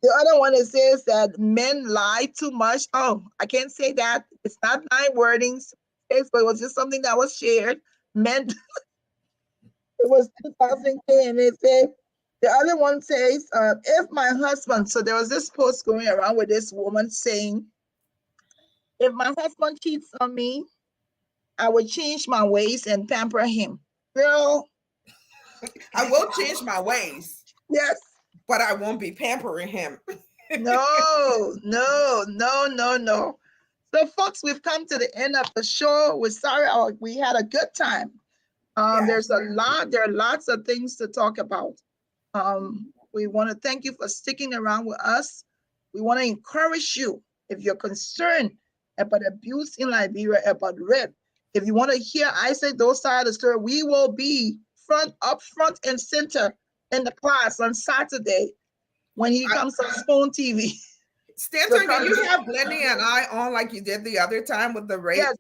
The other one it says that men lie too much. Oh, I can't say that. It's not my wordings. Facebook was just something that was shared. Men, it was 2,000K, and it said the other one says, if my husband. So there was this post going around with this woman saying, if my husband cheats on me, I will change my ways and pamper him. Girl, I will change my ways, yes, but I won't be pampering him. No, no, no, no, no. So, folks, we've come to the end of the show. We're sorry we had a good time. Yes. There are lots of things to talk about. We want to thank you for sticking around with us. We want to encourage you if you're concerned about abuse in Liberia, about rape. If you want to hear Isaac those side of the story, we will be up front and center in the class on Saturday when he comes on Spoon TV. Stanton, can you have Glennie and I on like you did the other time with the rape? Yes,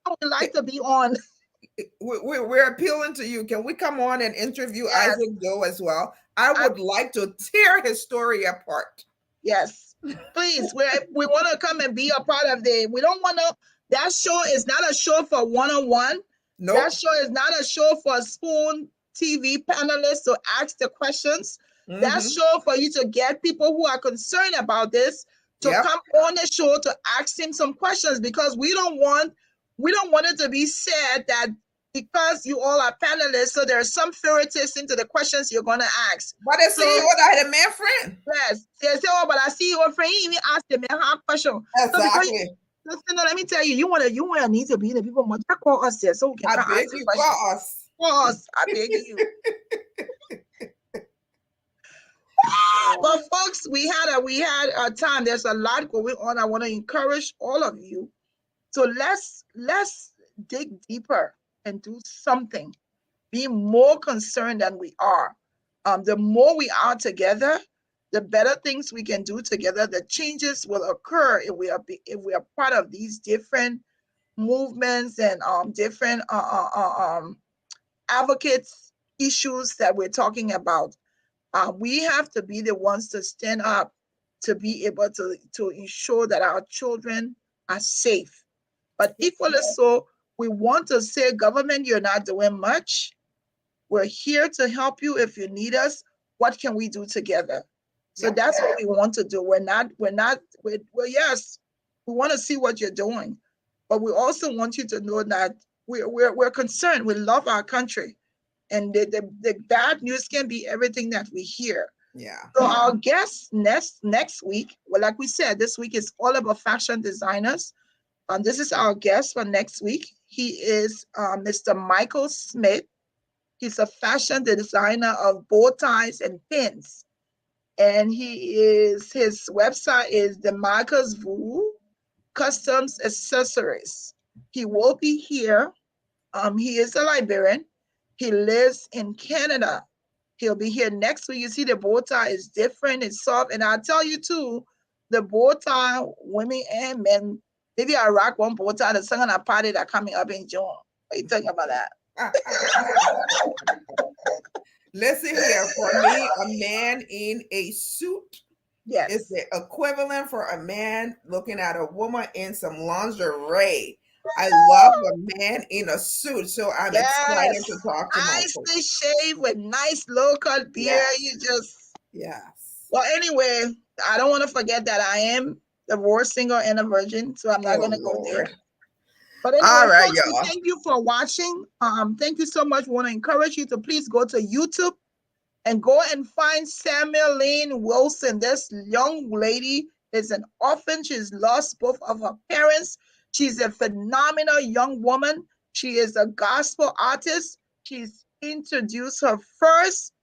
I would like to be on. We're appealing to you. Can we come on and interview Isaac Doe as well? I would like to tear his story apart. Yes, please. We want to come and be a part of we don't want to. That show is not a show for one-on-one. Nope. That show is not a show for Spoon TV panelists to ask the questions. Mm-hmm. That show for you to get people who are concerned about this to come on the show to ask him some questions, because we don't want it to be said that because you all are panelists, so there's some favoritism to the questions you're going to ask. But I see what I had a man friend. Yes. They say, oh, but I see your friend, he even asked the man hard question. Exactly. So let me tell you, you want to need to be the people much call us here, so we can I beg you for us. For us, I beg you. But folks, we had a time. There's a lot going on. I want to encourage all of you. So let's dig deeper and do something. Be more concerned than we are. The more we are together, the better things we can do together. The changes will occur if we are part of these different movements and different advocates issues that we're talking about. We have to be the ones to stand up to be able to ensure that our children are safe. But equally so, we want to say, government, you're not doing much. We're here to help you if you need us. What can we do together? So that's what we want to do. Yes, we want to see what you're doing, but we also want you to know that we're concerned. We love our country, and the bad news can be everything that we hear. Yeah. So our guest next week, well, like we said, this week is all about fashion designers. This is our guest for next week. He is Mr. Michael Smith. He's a fashion designer of bow ties and pins. And his website is the Marcus Vu Customs Accessories. He will be here. He is a Liberian. He lives in Canada. He'll be here next week. You see, the bow tie is different. It's soft. And I'll tell you too, the bow tie, women and men, maybe I rock one bow tie. The second party that coming up in June. What are you talking about that? Listen here, for me, a man in a suit is the equivalent for a man looking at a woman in some lingerie. I love a man in a suit, so I'm excited to talk to Michael. Nicely shaved with nice low-cut beard. Well, anyway, I don't want to forget that I am divorced, single, and a virgin, so I'm not going to go there. But anyway, all right, folks, thank you for watching. Thank you so much. We want to encourage you to please go to YouTube and go and find Samuel Lane Wilson. This young lady is an orphan. She's lost both of her parents. She's a phenomenal young woman. She is a gospel artist. She's introduced her first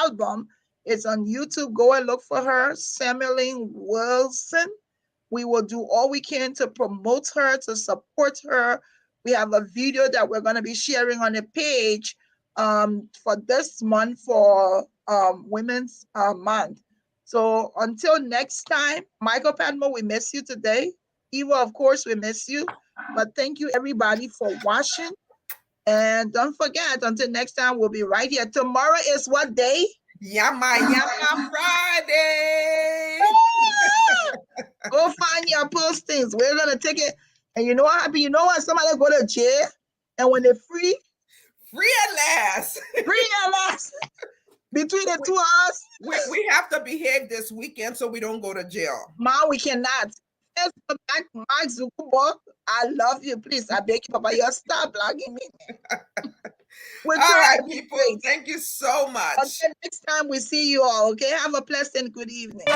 album. It's on YouTube. Go and look for her, Samuel Lane Wilson. We will do all we can to promote her, to support her. We have a video that we're going to be sharing on the page for this month, for Women's Month. So until next time, Michael Padmo, we miss you today. Eva, of course, we miss you. But thank you, everybody, for watching. And don't forget, until next time, we'll be right here. Tomorrow is what day? Yama Friday. Go find your postings. We're gonna take it. And you know what happened? You know what? Somebody go to jail, and when they're free at last. Between the two of us, we have to behave this weekend so we don't go to jail. Ma, we cannot. Back, Mark Zuckerberg, I love you. Please, I beg you, Papa, you stop blogging me. We're All trying right, to be people. great. Thank you so much. Okay, next time we see you all. Okay, have a pleasant good evening.